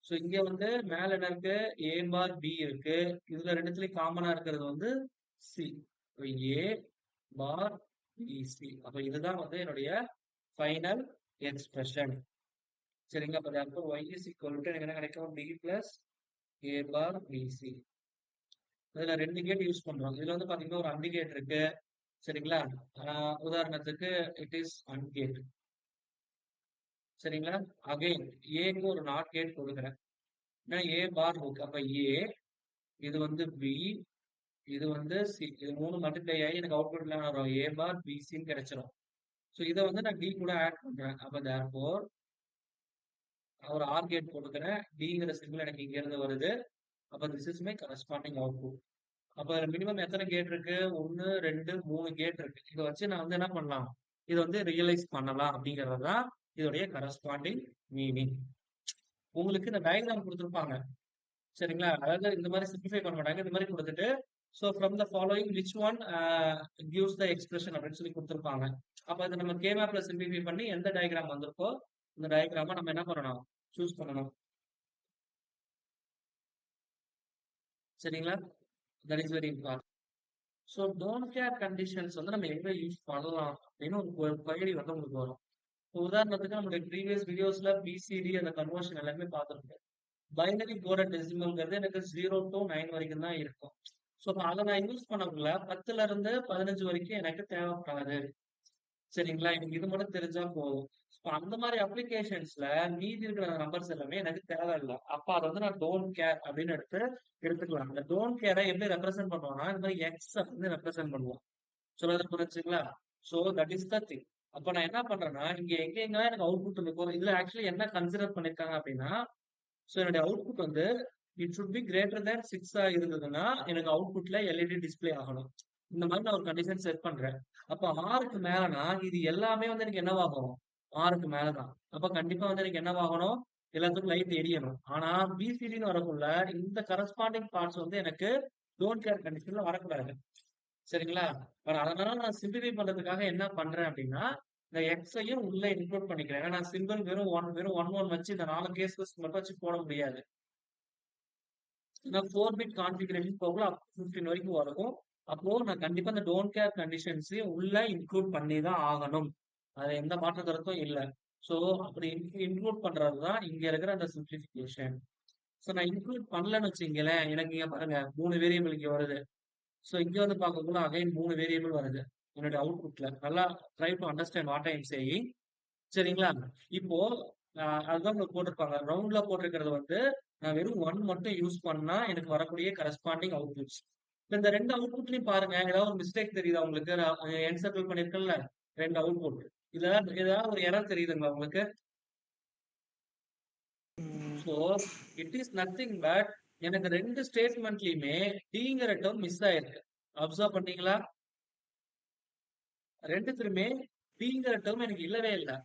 Speaker 1: சோ இங்க வந்து மேல என்ன இருக்கு, ஏ பார் பி இருக்கு. இதுல ரெண்டுத்துலயும் காமனா இருக்கிறது வந்து சி. ஏ பார் பி சி. அப்ப இதுதான் வந்து என்னுடைய ஃபைனல் எக்ஸ்பிரஷன். சரிங்க. அப்ப அப்போ y is equal to எனக்கு என்ன கிடைக்கும், b plus a bar bc. இதுல 2 கேட் யூஸ் பண்றோம். இதுல வந்து பாத்தீங்கன்னா ஒரு அண்ட் கேட் இருக்கு. சரிங்களா. உதாரணத்துக்கு இட் இஸ் அண்ட் கேட். சரிங்களா. அகைன் ஏக்கு ஒரு நாட் கேட் கொடுக்குறேன். ஏ பார் இருக்கு. அப்ப ஏ இது வந்து பி, இது வந்து சி. இது 3 மல்டிப்ளை ஆகி எனக்கு அவுட்புட்ல வரும் ஏ பார் பிசின்னு கிடைச்சிரும். ஸோ இதை வந்து நான் டி கூட ஆட் பண்றேன். அப்ப தேர்ஃபோர் ஒரு ஆர் கேட் போட்டுக்கிறேன். டிங்கிற சிம்பிள் எனக்கு இங்க இருந்து வருது. அப்ப this is my corresponding output. அப்ப மினிமம் எத்தனை கேட் இருக்கு? 1, 2, 3 கேட் இருக்கு. இதை வச்சு நான் வந்து என்ன பண்ணலாம்? இதை வந்து ரியலைஸ் பண்ணலாம் அப்படிங்கிறது தான் இதோடைய கரஸ்பாண்டிங் மீனிங். உங்களுக்கு இந்த டயக்ராம் கொடுத்துருப்பாங்க. சரிங்களா? அதாவது இந்த மாதிரி சிம்பிளிஃபை பண்ண மாட்டாங்க. இந்த மாதிரி கொடுத்துட்டு so from the following which one gives the expression அப்படின்னு சொல்லி கொடுத்துருப்பாங்க. அப்ப அதை நம்ம கேமேப்ல சிம்பிளிஃபை பண்ணி எந்த டயக்ராம் வந்திருக்கோ இந்த டயக்ராம நம்ம என்ன பண்ணணும்? சூஸ் பண்ணணும். சரிங்களா? That is very important. So don't care conditions வந்து நம்ம எங்க யூஸ் பண்ணலாம் அப்படின்னு ஒரு பகுதி வந்து உங்களுக்கு வரும். உதாரணத்துக்கு நம்மளுடைய ப்ரீவியஸ் வீடியோஸ்ல பிசிடி அந்த கன்வர்ஷன் எல்லாமே பார்த்துருக்கோம். பைனரி கோட டெசிமல்ங்கிறது எனக்கு 0 to 9 வரைக்கும் தான் இருக்கும். ஸோ அதை நான் யூஸ் பண்ணக்குள்ள 10ல இருந்து 15 வரைக்கும் எனக்கு தேவைப்படாது. சரிங்களா? எனக்கு இது மட்டும் தெரிஞ்சா போதும். அந்த மாதிரி அப்ளிகேஷன்ஸ்ல மீதி இருக்கிற நம்பர்ஸ் எல்லாமே எனக்கு தேவையில்லை. அப்ப அதை வந்து நான் டோன்ட் கேர் அப்படின்னு எடுத்துக்கலாம். இந்த டோன்ட் கேரை எப்படி ரெப்ரசென்ட் பண்ணுவோம்னா இந்த மாதிரி எக்ஸ் அப்படின்னு ரெப்ரசென்ட் பண்ணுவோம். சொல்றது புரிஞ்சுங்களா? So that is the thing. அப்ப நான் என்ன பண்றேன்னா இங்க எங்கெங்க எனக்கு அவுட்புட் இருக்கும். இதுல ஆக்சுவலி என்ன கன்சிடர் பண்ணிருக்காங்க அப்படின்னா ஸோ என்னுடைய அவுட்புட் வந்து it should be greater than 6 இருந்ததுன்னா எனக்கு அவுட்புட்ல எல்இடி டிஸ்பிளே ஆகணும். இந்த மாதிரி நான் ஒரு கண்டிஷன் செட் பண்றேன். அப்ப 6க்கு மேலனா இது எல்லாமே வந்து எனக்கு என்னவாகும்? 6க்கு மேலதான். அப்ப கண்டிப்பா வந்து எனக்கு என்னவாகணும்? எல்லாத்துக்கும் லைட் எரியணும். ஆனா பிசிடின்னு வரக்குள்ள இந்த கரஸ்பாண்டிங் பார்ட்ஸ் வந்து எனக்கு டோன்ட் கேர் கண்டிஷன்ல வரக்கூடாது. சரிங்களா? அதனால நான் சிம்பிளிஃபை பண்றதுக்காக என்ன பண்றேன் அப்படின்னா இந்த எக்ஸையும் உள்ள இன்க்ளூட் பண்ணிக்கிறேன். ஏன்னா சிம்பிள் வெறும் 1 வச்சு இந்த 4 கேசஸ் மட்டும் வச்சு போட முடியாது. ஏன்னா 4 பிட் கான்ஃபிகரேஷன் போகல 15 வரைக்கும் வரும். அப்போ நான் கண்டிப்பா இந்த டோன்ட் கேர் கண்டிஷன்ஸையும் உள்ள இன்க்ளூட் பண்ணி தான் ஆகணும். அது எந்த மாற்று கருத்தும் இல்லை. ஸோ அப்படி இன்க்ளூட் பண்றது தான் இங்க இருக்கிற அந்த சிம்பிளிஃபிகேஷன். ஸோ நான் இன்க்ளூட் பண்ணலன்னு வச்சுங்களேன், எனக்கு இங்க பாருங்க 3 வேரியபிள் இங்க வருது. ஸோ இங்க வந்து பார்க்கக்குள்ள அகைன் 3 வேரியபிள் வருது என்னுடைய அவுட்புட்ல. நல்லா try to understand what I am saying. சரிங்களா? இப்போ அதுதான் உங்களுக்கு போட்டிருப்பாங்க. ரவுண்ட்ல போட்டிருக்கிறது வந்து நான் வெறும் 1 மட்டும் யூஸ் பண்ணா எனக்கு வரக்கூடிய கரஸ்பாண்டிங் அவுட்புட்ஸ். இந்த 2 அவுட்புட்லயும் பாருங்க ஏதாவது ஒரு மிஸ்டேக் தெரியுதா உங்களுக்கு? நான் என்சர்க்கிள் பண்ணிருக்கேன்ல 2 அவுட்புட். இதுல ஏதாவது ஒரு எரர் தெரியுதுங்களா உங்களுக்கு? So it is nothing but எனக்கு 2 ஸ்டேட்மெண்ட்லயுமே டிங்கிற டேர்ம் மிஸ் ஆயிருக்கு. அப்சர்வ் பண்ணீங்களா? 2த்துலயுமே டிங்கிற டேர்ம் எனக்கு இல்லவே இல்லை.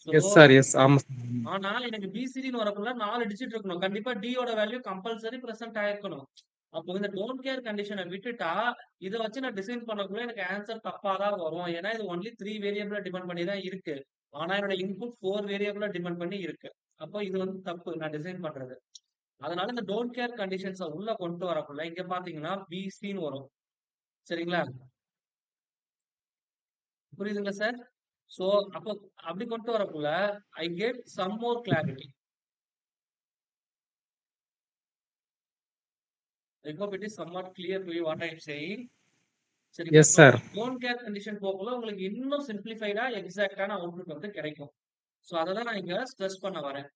Speaker 3: Yes sir, yes. ஆமா சார்.
Speaker 1: ஆனா எனக்கு பிசிடின்னு வரக்குள்ள 4 டிஜிட் இருக்கணும். கண்டிப்பா டியோட வேல்யூ கம்பல்சரி பிரசன்ட் ஆயிருக்கணும். அப்போ இந்த டோன்ட் கேர் கண்டிஷனை விட்டுட்டா இதை வச்சு நான் டிசைன் பண்ணக்குள்ள எனக்கு ஆன்சர் தப்பா தான் வரும். ஏன்னா இது ஒன்லி 3 வேரியபிள டிபெண்ட் பண்ணி தான் இருக்கு. ஆனா என்னோட இன்புட் 4 வேரியபிள டிபெண்ட் பண்ணி இருக்கு. அப்போ இது வந்து தப்பு நான் டிசைன் பண்றது. அதனால இந்த டோன்ட் கேர் கண்டிஷன்ஸை உள்ள கொண்டு வரக்குள்ள இங்க பாத்தீங்கன்னா பிசின்னு வரும். சரிங்களா? புரியுதுங்களா சார்? சோ அப்போ அப்படி கொண்டு வரக்குள்ள I get some more clarity. I hope it is somewhat clear to you what I am saying. சரிங்களா?
Speaker 3: Yes sir.
Speaker 1: Don't care condition போகல உங்களுக்கு இன்னும் சிம்பிளிஃபைடா எக்ஸாக்டான அவுட்புட் வந்து கிடைக்கும். ஸோ அதை தான் நான் இங்க ஸ்ட்ரெஸ் பண்ண வரேன்.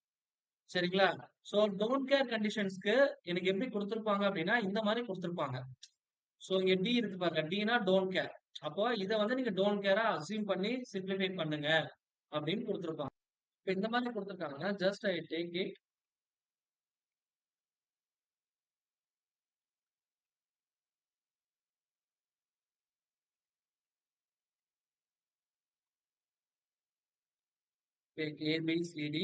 Speaker 1: சரிங்களா? ஸோ டோன்ட் கேர் கண்டிஷன்ஸ்க்கு எனக்கு எப்படி கொடுத்துருப்பாங்க அப்படின்னா இந்த மாதிரி கொடுத்துருப்பாங்க. ஸோ இங்க டி இருக்கு பாருங்க. Tina don't care. அப்போ இதை வந்து நீங்க டோன்ட் கேரா அசியூம் பண்ணி சிம்பிளிஃபை பண்ணுங்க அப்படின்னு கொடுத்துருப்பாங்க. இப்போ இந்த மாதிரி கொடுத்துருக்காங்கன்னா just I take it. Take A, B, C, D,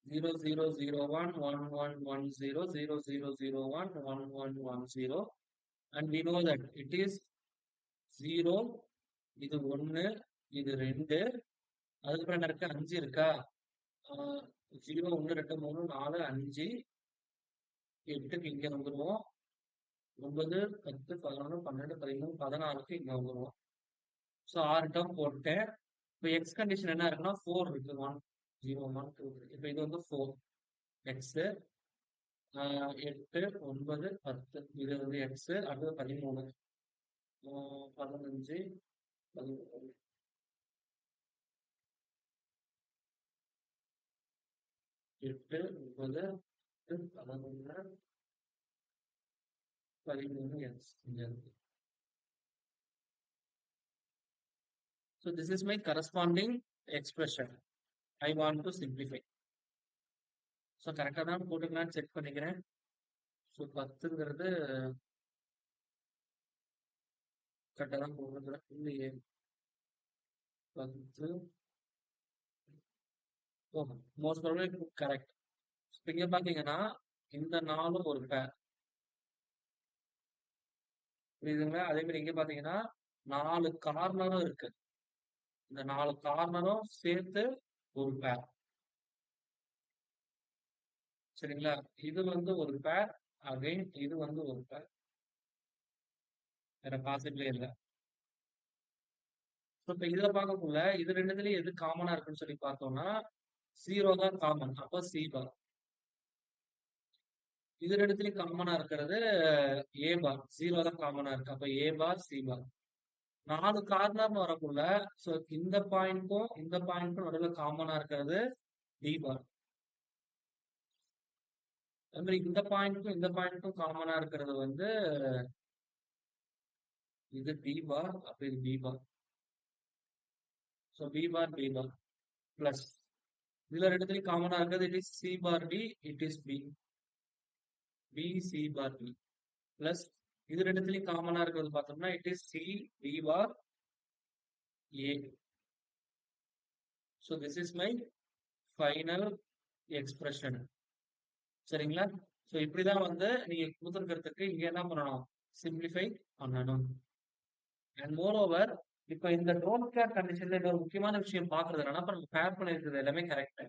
Speaker 1: 0, 0, 0, 1, 1, 1, 1, 0, 0, 0, 0, 1, 1, 1, 1, 0. And we know that it is 0, இது 1, இது 2, அதுக்கப்புறம் என்ன இருக்கு? 5 இருக்கா? 0, 1, 2, 3, 4, 5, 8க்கு இங்க வந்துருவோம். 9, 10, 11, 12, 13, 16க்கு இங்க வந்துருவோம். ஸோ 6 டேர்ம் போட்டேன். இப்போ எக்ஸ் கண்டிஷன் என்ன இருக்குன்னா 4 இருக்கு. 1, 0, 1, 2, 3. இப்போ இது வந்து 4 எக்ஸ். 8, 9, 10 இது வந்து எக்ஸ். அடுத்தது 13, 15, 16, 8, 9, 11, 13x இங்க இருக்கு. So this is my corresponding expression. I want to simplify. So கரெக்டா தான் போட்டுக்கலாம்னு செக் பண்ணிக்கிறேன். ஸோ 10ங்கிறது கரெக்டா தான் போட்டுக்கிறேன். இல்லையே 10 மோஸ்ட் ப்ராபபிலி கரெக்ட். இங்க பாத்தீங்கன்னா இந்த 4 ஒரு பேர் புரியுதுங்களா? அதே மாதிரி இங்க பாத்தீங்கன்னா 4 கார்னரும் இருக்கு. இந்த 4 கார்னரும் சேர்த்து ஒரு பேர். சரிங்களா? இது வந்து ஒரு பேர், அகைன் இது வந்து ஒரு பேர். வேற பாசிபிளே இல்லை. இப்ப இதுல பார்க்கக்குள்ள இது ரெண்டுத்துலயும் எது காமனா இருக்குன்னு சொல்லி பார்த்தோம்னா 0 தான் காமன். அப்போ சி பார். இது ரெண்டுத்துலயும் காமனா இருக்கிறது ஏ பார். 0 தான் காமனா இருக்கு. அப்ப ஏ பார் சி பார். 4 கார்னர்னு வரக்குள்ள சோ இந்த பாயிண்ட்க்கும் நடுவில் காமனா இருக்கிறது டி பார். அது மாதிரி இந்த பாயிண்ட்க்கும் காமனா இருக்கிறது வந்து இது டி பார். அப்ப இது B bar. So B bar plus இதுல ரெண்டுத்துலயும் காமனா இருக்கிறது it is C bar D, it is B C bar D plus இது ரெண்டுத்துலயும் காமனா இருக்கிறது பார்த்தோம்னா it is C D bar A. So this is my final expression. சரிங்களா? ஸோ இப்படிதான் வந்து நீங்க கொடுத்துருக்கிறதுக்கு இங்க என்ன பண்ணணும், சிம்பிளிஃபை பண்ணணும். அண்ட் மோர் ஓவர் இப்ப இந்த டோன்ட் கேர் கண்டிஷன்ல இன்னொரு முக்கியமான விஷயம் பாக்குறது என்னன்னா, நம்ம பேர் பண்ணிருக்கிறது எல்லாமே கரெக்ட்.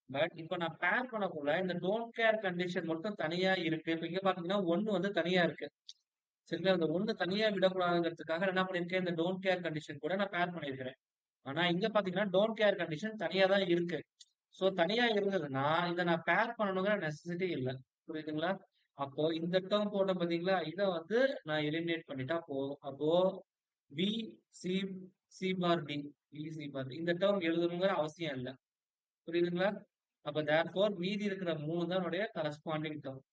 Speaker 1: பட் இப்ப நான் பேர் பண்ணக்குள்ள இந்த டோன்ட் கேர் கண்டிஷன் மட்டும் தனியா இருக்கு. இப்ப இங்க பாத்தீங்கன்னா 1 வந்து தனியா இருக்கு. சரிங்களா? இந்த 1 தனியா விடக்கூடாதுங்கிறதுக்காக என்ன பண்ணிருக்கேன், இந்த டோன்ட் கேர் கண்டிஷன் கூட நான் பேர் பண்ணிருக்கிறேன். ஆனா இங்க பாத்தீங்கன்னா டோன்ட் கேர் கண்டிஷன் தனியா தான் இருக்கு. சோ தனியா இருந்ததுன்னா இதை நான் பேர் பண்ணணுங்கிற நெசசிட்டி இல்லை. புரியுதுங்களா? அப்போ இந்த டேர்ம் போட்ட பாத்தீங்களா, இதை வந்து நான் எலிமினேட் பண்ணிட்டா போதும். அப்போ B C C bar D, B C bar D இந்த டேர்ம் எழுதணுங்கிற அவசியம் இல்லை. புரியுதுங்களா? அப்ப தேர்ஃபோர் மீதி இருக்கிற 3 தான் என்னுடைய corresponding term.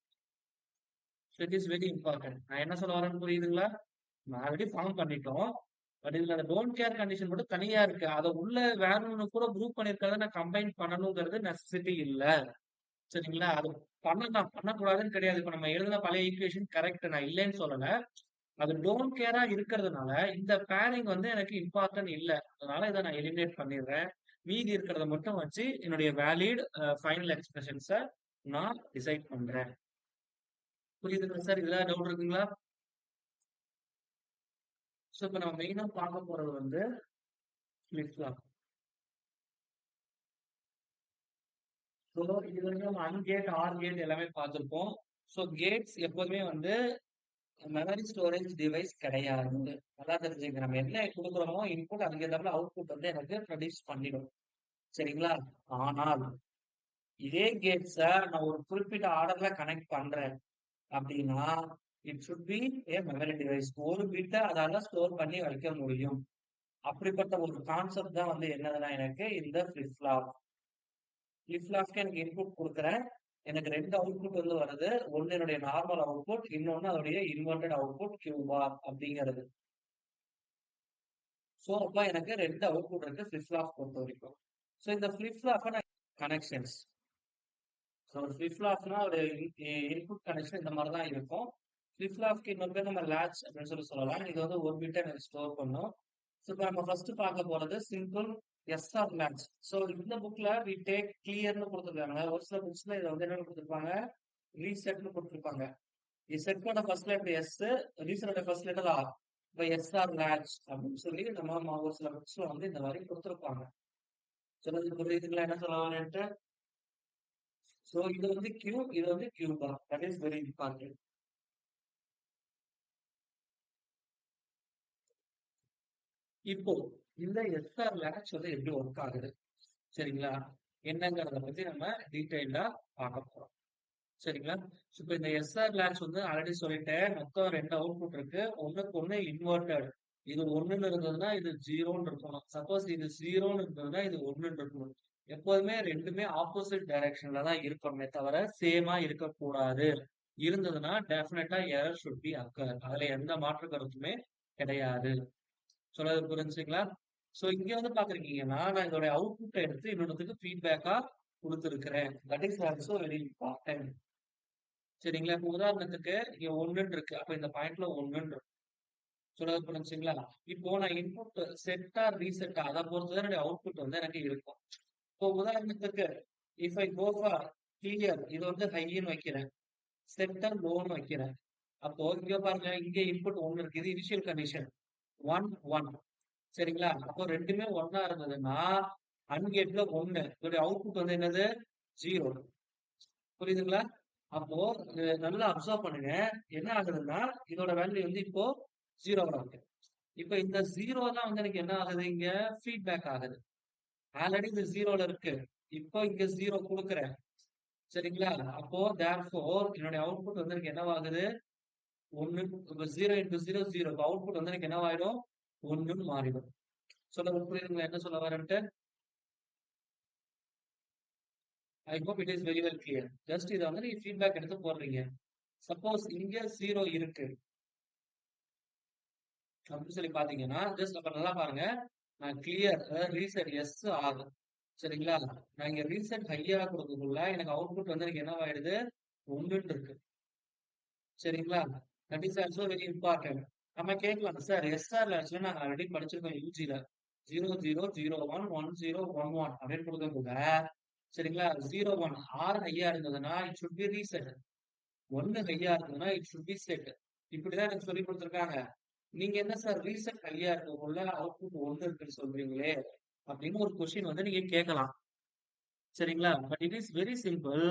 Speaker 1: It is very important. நான் என்ன சொல்ல வரேன்னு புரியுதுங்களா? நான் ஆல்ரெடி ஃபார்ம் பண்ணிட்டோம். பட் இதுல அந்த டோன்ட் கேர் கண்டிஷன் மட்டும் தனியா இருக்கு. அதை உள்ள வேற ஒண்ணு கூட குரூப் பண்ணிருக்கிறத நான் கம்பைன் பண்ணணுங்கிறது நெசசிட்டி இல்ல. சரிங்களா? அது பண்ணக்கூடாதுன்னு கிடையாது. இப்ப நம்ம எழுதின பழைய ஈக்குவேஷன் கரெக்ட், நான் இல்லைன்னு சொல்லல. அது டோன்ட் கேரா இருக்கிறதுனால இந்த பேரிங் வந்து எனக்கு இம்பார்ட்டன்ட் இல்லை. அதனால இதை நான் எலிமினேட் பண்ணிடுறேன். மீதி இருக்கிறத மட்டும் வச்சு என்னுடைய வேலிட் ஃபைனல் எக்ஸ்பிரஷன்ஸை நான் டிசைட் பண்றேன். புரியுதுங்களா சார்? இதுல டவுட் இருக்குங்களா? ஸோ இப்ப நம்ம மெயினா பார்க்க போறது வந்து ஃபிளிப் ஃப்ளாப். ஸோ இது வந்து நம்ம அன்கேட் ஆர் கேட் எல்லாமே பார்த்துருப்போம். ஸோ கேட்ஸ் எப்போதுமே வந்து மெமரி ஸ்டோரேஜ் டிவைஸ் கிடையாது. நல்லா தெரிஞ்சுங்க. நம்ம என்ன கொடுக்குறோமோ இன்புட் அதுக்கு ஏற்றாப்புல அவுட்புட் வந்து எனக்கு ப்ரொடியூஸ் பண்ணிடும். சரிங்களா? ஆனால் இதே கேட்ஸை நான் ஒரு குறிப்பிட்ட ஆர்டர்ல கனெக்ட் பண்றேன் அப்படின்னா it should B A memory device. ஒரு பிட்டை அதால ஸ்டோர் பண்ணி வைக்க முடியும். அப்படிப்பட்ட ஒரு கான்செப்ட் தான் வந்து என்னதுன்னா எனக்கு இந்த ஃபிளிப் ஃப்ளாப். ஃபிளிப் ஃப்ளாப்க்கு எனக்கு இன்புட் கொடுக்குறேன். எனக்கு 2 அவுட்புட் வந்து வருது. ஒன்னு என்னுடைய நார்மல் அவுட்புட், இன்னொன்னு அதோடைய இன்வெர்டட் அவுட்புட் கியூ பார் அப்படிங்கிறது. ஸோ அப்ப எனக்கு 2 அவுட்புட் இருக்கு ஃபிளிப் ஃப்ளாப் பொறுத்த வரைக்கும். ஸோ இந்த flip flop connections. So flip ஃப்ளாப்னா ஒரு இன்புட் கனெக்ஷன் இந்த மாதிரி தான் இருக்கும். ஃபிளிப் ஃப்ளாப்க்கு இன்னொரு பேர் நம்ம லேட்ச் அப்படின்னு சொல்லலாம். இது வந்து ஒரு பிட்டை எனக்கு ஸ்டோர் பண்ணும். ஸோ இப்போ நம்ம ஃபர்ஸ்ட் பார்க்க போறது சிம்பிள் எஸ்ஆர் லேட்ச். ஸோ இந்த புக்ல வி டேக் கிளியர்னு கொடுத்துருக்காங்க. ஒரு சில புக்ஸ்ல இதை வந்து என்ன கொடுத்துருப்பாங்க, ரீசெட்னு கொடுத்துருப்பாங்க. செட்டோட ஃபர்ஸ்ட் லெட்டர் எஸ், ரீசெட்டோட ஃபர்ஸ்ட் லெட்டர் ஆர். இப்போ எஸ்ஆர் லேட்ச் அப்படின்னு சொல்லி நம்ம ஒரு சில புக்ஸ்ல வந்து இந்த மாதிரி கொடுத்துருப்பாங்க. சொல்லுங்க புரியுதுங்களா என்ன சொல்ல வரேன்ட்டு? ஸோ இது வந்து கியூ, இது வந்து Q bar. That is very important. இப்போ இந்த எஸ்ஆர் லேட்ச் வந்து எப்படி ஒர்க் ஆகுது, சரிங்களா, என்னங்கிறத பத்தி நம்ம டீடைல்டா பார்க்க போறோம். சரிங்களா? இப்போ இந்த எஸ்ஆர் லேட்ச் வந்து ஆல்ரெடி சொல்லிட்டேன். மொத்தம் 2 அவுட்புட் இருக்கு. ஒண்ணுக்கு ஒண்ணு இன்வெர்டட். இது 1ன்னு இருந்ததுன்னா இது 0ன்னு இருக்கணும். சப்போஸ் இது 0ன்னு இருந்ததுன்னா இது 1ன்னு இருக்கணும். எப்போதுமே ரெண்டுமே ஆப்போசிட் டைரக்ஷன்ல தான் இருக்கணுமே தவிர சேமா இருக்கக்கூடாது. இருந்ததுன்னா டெஃபினட்டா எரர் ஷுட் பி அக்கர். அதுல எந்த மாற்று கருத்துமே கிடையாது. சொல்றது புரிஞ்சுங்களா? சோ இங்க வந்து பாக்குறீங்கன்னா நான் இதோட அவுட்புட்டை எடுத்து இன்னொன்னுக்கு ஃபீட்பேக்கா கொடுத்துருக்கிறேன். That is also very important. சரிங்களா? இப்ப உதாரணத்துக்கு இங்க 1 இருக்கு. அப்ப இந்த பாயிண்ட்ல 1 இருக்கு. சொல்றது புரிஞ்சுங்களா? இப்போ நான் இன்புட் செட்டா ரீசெட்டா அதை பொறுத்துதான் என்னுடைய அவுட்புட் வந்து எனக்கு இருக்கும். இப்போ உதாரணத்துக்கு if I go for clear, இது வந்து ஹைன்னு வைக்கிறேன், செட்டர் லோன்னு வைக்கிறேன். அப்போ இங்க பாருங்க, இங்க இன்புட் 1 இருக்கு. இது இனிஷியல் கண்டிஷன் 1 1. சரிங்களா? அப்போ ரெண்டுமே 1ஆ இருந்ததுன்னா அன்கேட்ல 1, இதோட அவுட்புட் வந்து என்னது 0. புரியுதுங்களா? அப்போ நல்லா அப்சர்வ் பண்ணுங்க. என்ன ஆகுதுன்னா இதோட வேல்யூ வந்து இப்போ 0வா இருக்கு. இப்ப இந்த 0 தான் வந்து எனக்கு என்ன ஆகுது, இங்க ஃபீட்பேக் ஆகுது. ஆல்ரெடி இது 0ல இருக்கு. இப்போ இங்க 0 கொடுக்குறேன். சரிங்களா? அப்போ தேர்ஃபோர் என்னுடைய அவுட்புட் வந்து எனக்கு என்னவாகுது 1. இப்ப 0 into 0 0. இப்ப அவுட்புட் வந்து எனக்கு என்னவாயிடும் 1ன்னு மாறிடும். சொல்ல புரியுதுங்களா என்ன சொல்ல வரேன்ட்டு? I hope it is very well clear. Just இதை வந்து நீங்க ஃபீட்பேக் எடுத்து போடுறீங்க. சப்போஸ் இங்க 0 இருக்கு அப்படின்னு சொல்லி பாத்தீங்கன்னா ஜஸ்ட் அப்ப நல்லா பாருங்க, நான் கிளியர் அதாவது ரீசெட் எஸ் ஆகும். சரிங்களா? நான் இங்க ரீசெட் ஹையா கொடுக்கக்குள்ள எனக்கு அவுட்புட் வந்து எனக்கு என்னவாயிடுது 1ன்னு இருக்கு. சரிங்களா? That is also very important. நம்ம கேட்கலாம் சார் எஸ்ஆர்ல ஆக்சுவலா நாங்க ஆல்ரெடி படிச்சிருக்கோம் யூஜில 0 0 0 1 1 0 1 1 அப்படின்னு கொடுக்கக்குள்ள சரிங்களா 0 1 ஆர் ஹையா இருந்ததுன்னா இட் சுட் பி ரீசெட், 1 ஹையா இருந்ததுன்னா இட் சுட் பி செட். இப்படிதான் எனக்கு சொல்லி கொடுத்துருக்காங்க. நீங்க என்ன சார் ரீசெட் ஹையா இருக்கக்குள்ள அவுட்புட் 1 இருக்குன்னு சொல்றீங்களே அப்படின்னு ஒரு கொஸ்டின் வந்து நீங்க கேட்கலாம். சரிங்களா? But it is very simple.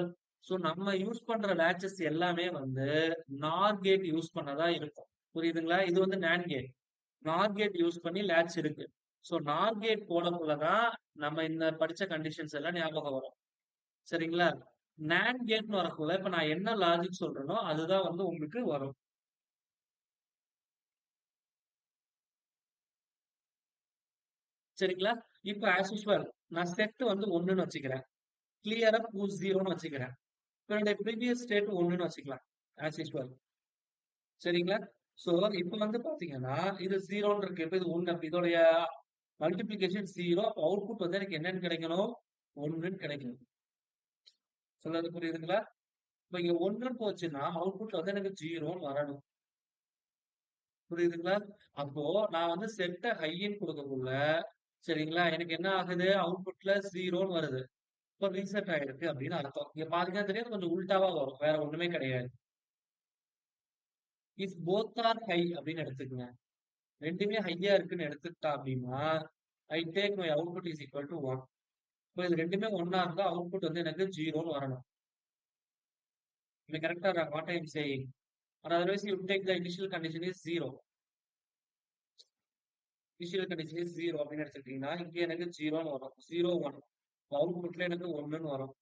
Speaker 1: So நம்ம யூஸ் பண்ற லேச்சஸ் எல்லாமே வந்து நார் கேட் யூஸ் பண்ணதா இருக்கும். புரியுதுங்களா? இது வந்து நேண்ட் கேட். நார் கேட் யூஸ் பண்ணி லேட்ச் இருக்கு. ஸோ நார் கேட் போடக்குள்ளதான் நம்ம இந்த படிச்ச கண்டிஷன்ஸ் எல்லாம் ஞாபகம் வரும். சரிங்களா? நேண்ட் கேட்னு வரக்குள்ள இப்ப நான் என்ன லாஜிக் சொல்றேனோ அதுதான் வந்து உங்களுக்கு வரும். சரிங்களா? இப்ப ஆஸ் யூஸ்வல் நான் செட் வந்து 1ன்னு வச்சுக்கிறேன். கிளியரா 0ன்னு வச்சுக்கிறேன். இப்ப என்னுடைய ப்ரீவியஸ் ஸ்டேட் 1ன்னு வச்சுக்கலாம் ஆஸ் யூஸ்வல். சரிங்களா? சோ இப்ப வந்து பாத்தீங்கன்னா இது 0ன்னு இருக்கு. இப்ப இது 1. அப்ப இதோடைய மல்டிபிளிகேஷன் 0. அப்ப அவுட்புட் வந்து எனக்கு என்னன்னு கிடைக்கணும் 1ன்னு கிடைக்கணும். சொல்றது புரியுதுங்களா? இப்ப இங்க 1ன்னு போச்சுன்னா அவுட்புட் வந்து எனக்கு 0ன்னு வரணும். புரியுதுங்களா? அப்போ நான் வந்து செட்ட ஹைன்னு கொடுக்கக்குள்ள சரிங்களா எனக்கு என்ன ஆகுது அவுட்புட்ல 0ன்னு வருது. இப்போ ரீசெட் ஆயிருக்கு அப்படின்னு அர்த்தம். இங்க பாத்தீங்கன்னா தெரியும் கொஞ்சம் உல்டாவா வரும். வேற ஒண்ணுமே கிடையாது. இஃப் போத் ஆர் ஹை அப்படின்னு எடுத்துக்கங்க. ரெண்டுமே ஹையா இருக்குன்னு எடுத்துக்கிட்டா அப்படின்னா I take my output is equal to 1. இப்போ இது ரெண்டுமே 1ஆ இருந்தா அவுட்புட் வந்து எனக்கு 0ன்னு வரணும். இது கரெக்டா what I am saying. Or otherwise you take the initial condition is 0. Initial condition is 0 அப்படின்னு எடுத்துக்கிட்டீங்கன்னா இங்க எனக்கு 0ன்னு வரும். 0 1. அவுட்புட்ல எனக்கு 1ன்னு வரும்.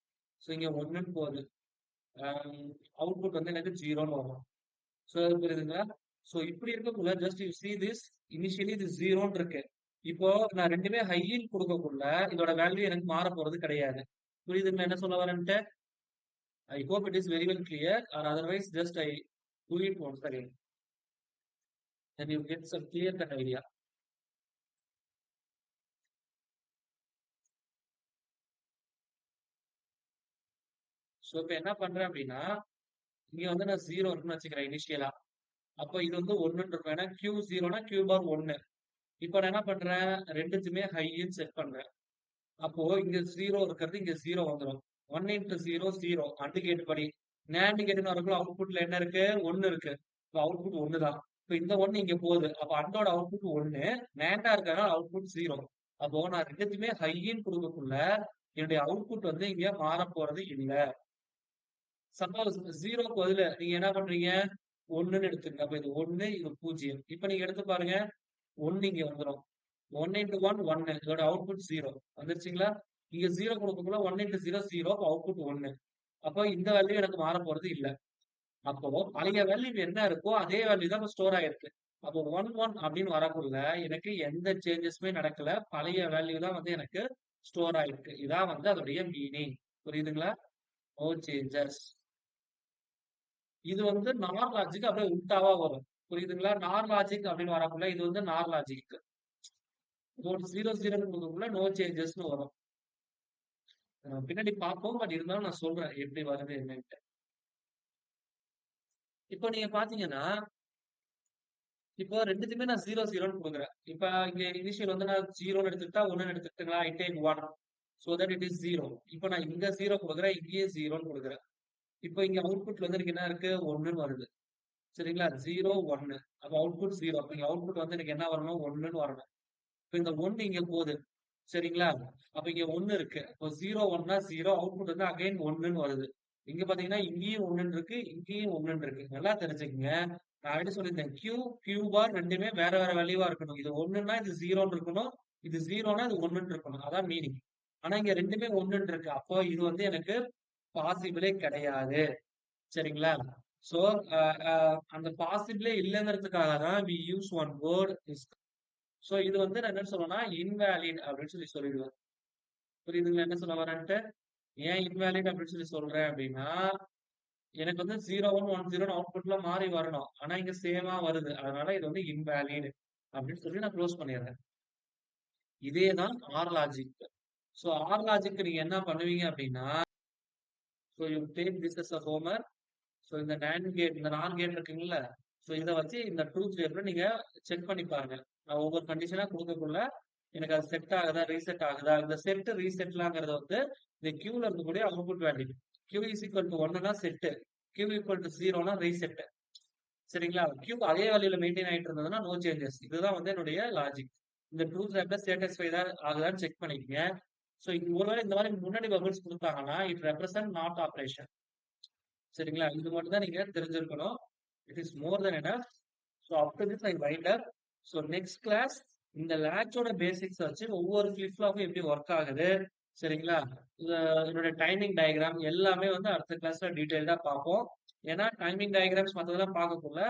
Speaker 1: ஸோ இங்க 1ன்னு போகுது. அவுட்புட் வந்து எனக்கு 0ன்னு வரும். ஸோ புரியுதுங்களா? ஸோ இப்படி இருக்கக்குள்ள just you see this initially இது 0ன்னு இருக்கு. இப்போ நான் ரெண்டுமே ஹைன்னு கொடுக்கக்குள்ள இதோட வேல்யூ எனக்கு மாற போறது கிடையாது. புரியுதுங்களா என்ன சொல்ல வரேன்ட்டு? I hope it is very well clear. Or otherwise just I do it once again. Then you get some clear cut idea. So இப்போ என்ன பண்றேன் அப்படின்னா இங்க வந்து நான் 0 இருக்குன்னு வச்சுக்கிறேன் இனிஷியலா. அப்போ இது வந்து 1ன்னு இருக்கும். ஏன்னா Q 0னா Q பார் 1. இப்போ நான் என்ன பண்றேன் ரெண்டுத்துமே ஹைன்னு செட் பண்றேன். அப்போ இங்க 0 இருக்கிறது இங்க 0 வந்துடும். 1 into 0 0 அண்டு கேட் படி. நேண்டு கேட்னு வரக்குள்ள அவுட்புட்ல என்ன இருக்கு 1 இருக்கு. இப்போ அவுட்புட் 1 தான். இப்போ இந்த 1 இங்க போகுது. அப்போ அண்டோட அவுட்புட் 1, நேண்டா இருக்கிறனால அவுட்புட் 0. அப்போ நான் ரெண்டுத்துமே ஹைன்னு கொடுக்கக்குள்ள என்னுடைய அவுட்புட் வந்து இங்க மாற போறது இல்ல. சப்போஸ் 0க்கு பதிலா நீங்க என்ன பண்றீங்க 1ன்னு எடுத்துங்க. அப்ப இது 1 இது 0. இப்ப நீங்க எடுத்து பாருங்க 1 இங்க வந்துடும். 1 into 1 1. இதோட அவுட்புட் 0 வந்துருச்சுங்களா? இங்க 0 கொடுக்கக்குள்ள 1 into 0 0. அப்போ அவுட்புட் 1. அப்போ இந்த வேல்யூ எனக்கு மாற போறது இல்ல. அப்போ பழைய வேல்யூ என்ன இருக்கோ அதே வேல்யூ தான் ஸ்டோர் ஆயிருக்கு. அப்போ 1 1 அப்படின்னு வரக்குள்ள எனக்கு எந்த சேஞ்சஸுமே நடக்கல. பழைய வேல்யூ தான் வந்து எனக்கு ஸ்டோர் ஆயிருக்கு. இதான் வந்து அதோடைய மீனிங். புரியுதுங்களா? No changes. இது வந்து நார் லாஜிக் அப்படியே உல்டாவா வரும். புரியுதுங்களா? நார் லாஜிக் அப்படின்னு வரக்குள்ள இது வந்து நார் லாஜிக். ஒரு 0 கொடுக்கக்குள்ள நோ சேஞ்சஸ்னு வரும். பின்னாடி பார்ப்போம். பட் இருந்தாலும் நான் சொல்றேன் எப்படி வருது என்னன்ட்டு. இப்போ நீங்க பாத்தீங்கன்னா, இப்போ ரெண்டுத்துக்குமே நான் 0 கொடுக்குறேன். இப்ப இங்க இனிஷியல் வந்து நான் 0ன்னு எடுத்துக்கிட்டா 1ன்னு எடுத்துக்கிட்டுங்களா? I take 1 so that it is 0. இப்போ நான் இங்க 0 கொடுக்குறேன், இங்கேயே 0ன்னு கொடுக்குறேன். இப்போ இங்க அவுட்புட்ல வந்து எனக்கு என்ன இருக்கு? 1ன்னு வருது. சரிங்களா? 0, 1. அப்ப அவுட்புட் 0. அப்ப இங்க அவுட்புட் வந்து எனக்கு என்ன வரணும்? 1ன்னு வரணும். இப்ப இந்த 1 இங்க போகுது. சரிங்களா? அப்ப இங்க 1 இருக்கு. இப்போ 0, 1னா 0. அவுட்புட் வந்து அகைன் 1ன்னு வருது. இங்க பாத்தீங்கன்னா இங்கேயும் 1ன்னு இருக்கு, இங்கேயும் 1ன்னு இருக்கு. நல்லா தெரிஞ்சுக்கங்க. நான் ஆல்ரெடி சொல்லியிருந்தேன். Q பார் ரெண்டுமே வேற வேற வேல்யூவா இருக்கணும். இது 1ன்னா இது 0ன்னு இருக்கணும். இது 0ன்னா இது 1ன்னு இருக்கணும். அதான் மீனிங். ஆனா இங்க ரெண்டுமே 1ன்னு இருக்கு. அப்போ இது வந்து எனக்கு பாசிபிளே கிடையாது. சரிங்களா? சோ அந்த பாசிபிளே இல்லைங்கிறதுக்காக தான் we use one word is. So இது வந்து நான் என்ன சொல்லுவேன்னா இன்வேலிட் அப்படின்னு சொல்லிடுவேன். புரியுதுங்களா என்ன சொல்ல வரேன்ட்டு? ஏன் இன்வேலிட் அப்படின்னு சொல்றேன் அப்படின்னா, எனக்கு வந்து 0110 அவுட்புட்ல மாறி வரணும். ஆனா இங்க சேமா வருது. அதனால இது வந்து இன்வேலிட் அப்படின்னு சொல்லி நான் க்ளோஸ் பண்ணிடுறேன். இதேதான் OR logic. So OR logic நீங்க என்ன பண்ணுவீங்க அப்படின்னா, so you take this as a homework. So இந்த NAND கேட், இந்த NOR கேட் இருக்குங்கல்ல, ஸோ இதை வச்சு இந்த ட்ரூத் டேபிள் நீங்க செக் பண்ணி பாருங்க. நான் ஒவ்வொரு கண்டிஷனா கொடுக்கக்குள்ள எனக்கு அது செட் ஆகுதா, ரீசெட் ஆகுதா? இந்த செட் ரீசெட்லாங்கிறது வந்து இந்த கியூல இருக்கக்கூடிய output value. Q is equal to 1னா செட்டு, கியூ ஈக்குவல் டு 0னா ரீசெட். சரிங்களா? கியூ அதே வேல்யூல மெயின்டைன் ஆயிட்டு இருந்ததுன்னா நோ சேஞ்சஸ். இதுதான் வந்து என்னுடைய லாஜிக். இந்த ட்ரூத் டேபிள சாட்டிஸ்ஃபைடா ஆகுதான்னு செக் பண்ணிக்கங்க. ஸோ ஒருவேளை இந்த மாதிரி முன்னாடி பபிள்ஸ் கொடுத்தாங்கன்னா இட் ரெப்ரசன்ட் நாட் ஆப்ரேஷன். சரிங்களா? இது மட்டும் தான் நீங்க தெரிஞ்சிருக்கணும். It is more than enough. So after this I wind up. So next class இந்த லேட்சோட பேசிக்ஸ் வச்சு ஒவ்வொரு ஃபிளிப் ஃப்ளாப்பும் எப்படி ஒர்க் ஆகுது, சரிங்களா? இதோட டைமிங் டயக்ராம் எல்லாமே வந்து அடுத்த கிளாஸ்ல டீடைல்டா பார்ப்போம். ஏன்னா டைமிங் டயக்ராம்ஸ் மற்றதெல்லாம் பார்க்கக்குள்ள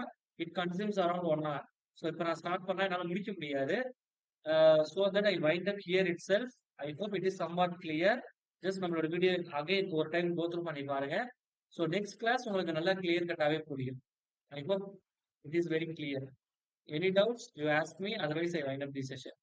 Speaker 1: it consumes around 1 hour. So இப்போ நான் ஸ்டார்ட் பண்ணா என்னால் முடிக்க முடியாது. So that I wind up here it self. I hope it is somewhat clear. Just நம்மளோட வீடியோ அகைன் ஒரு டைம் கோ த்ரூ பண்ணி பாருங்க. ஸோ நெக்ஸ்ட் கிளாஸ் உங்களுக்கு நல்லா கிளியர் கட்டாவே புரியும். I hope it is very clear. Any doubts, you ask me, otherwise I wind up the session.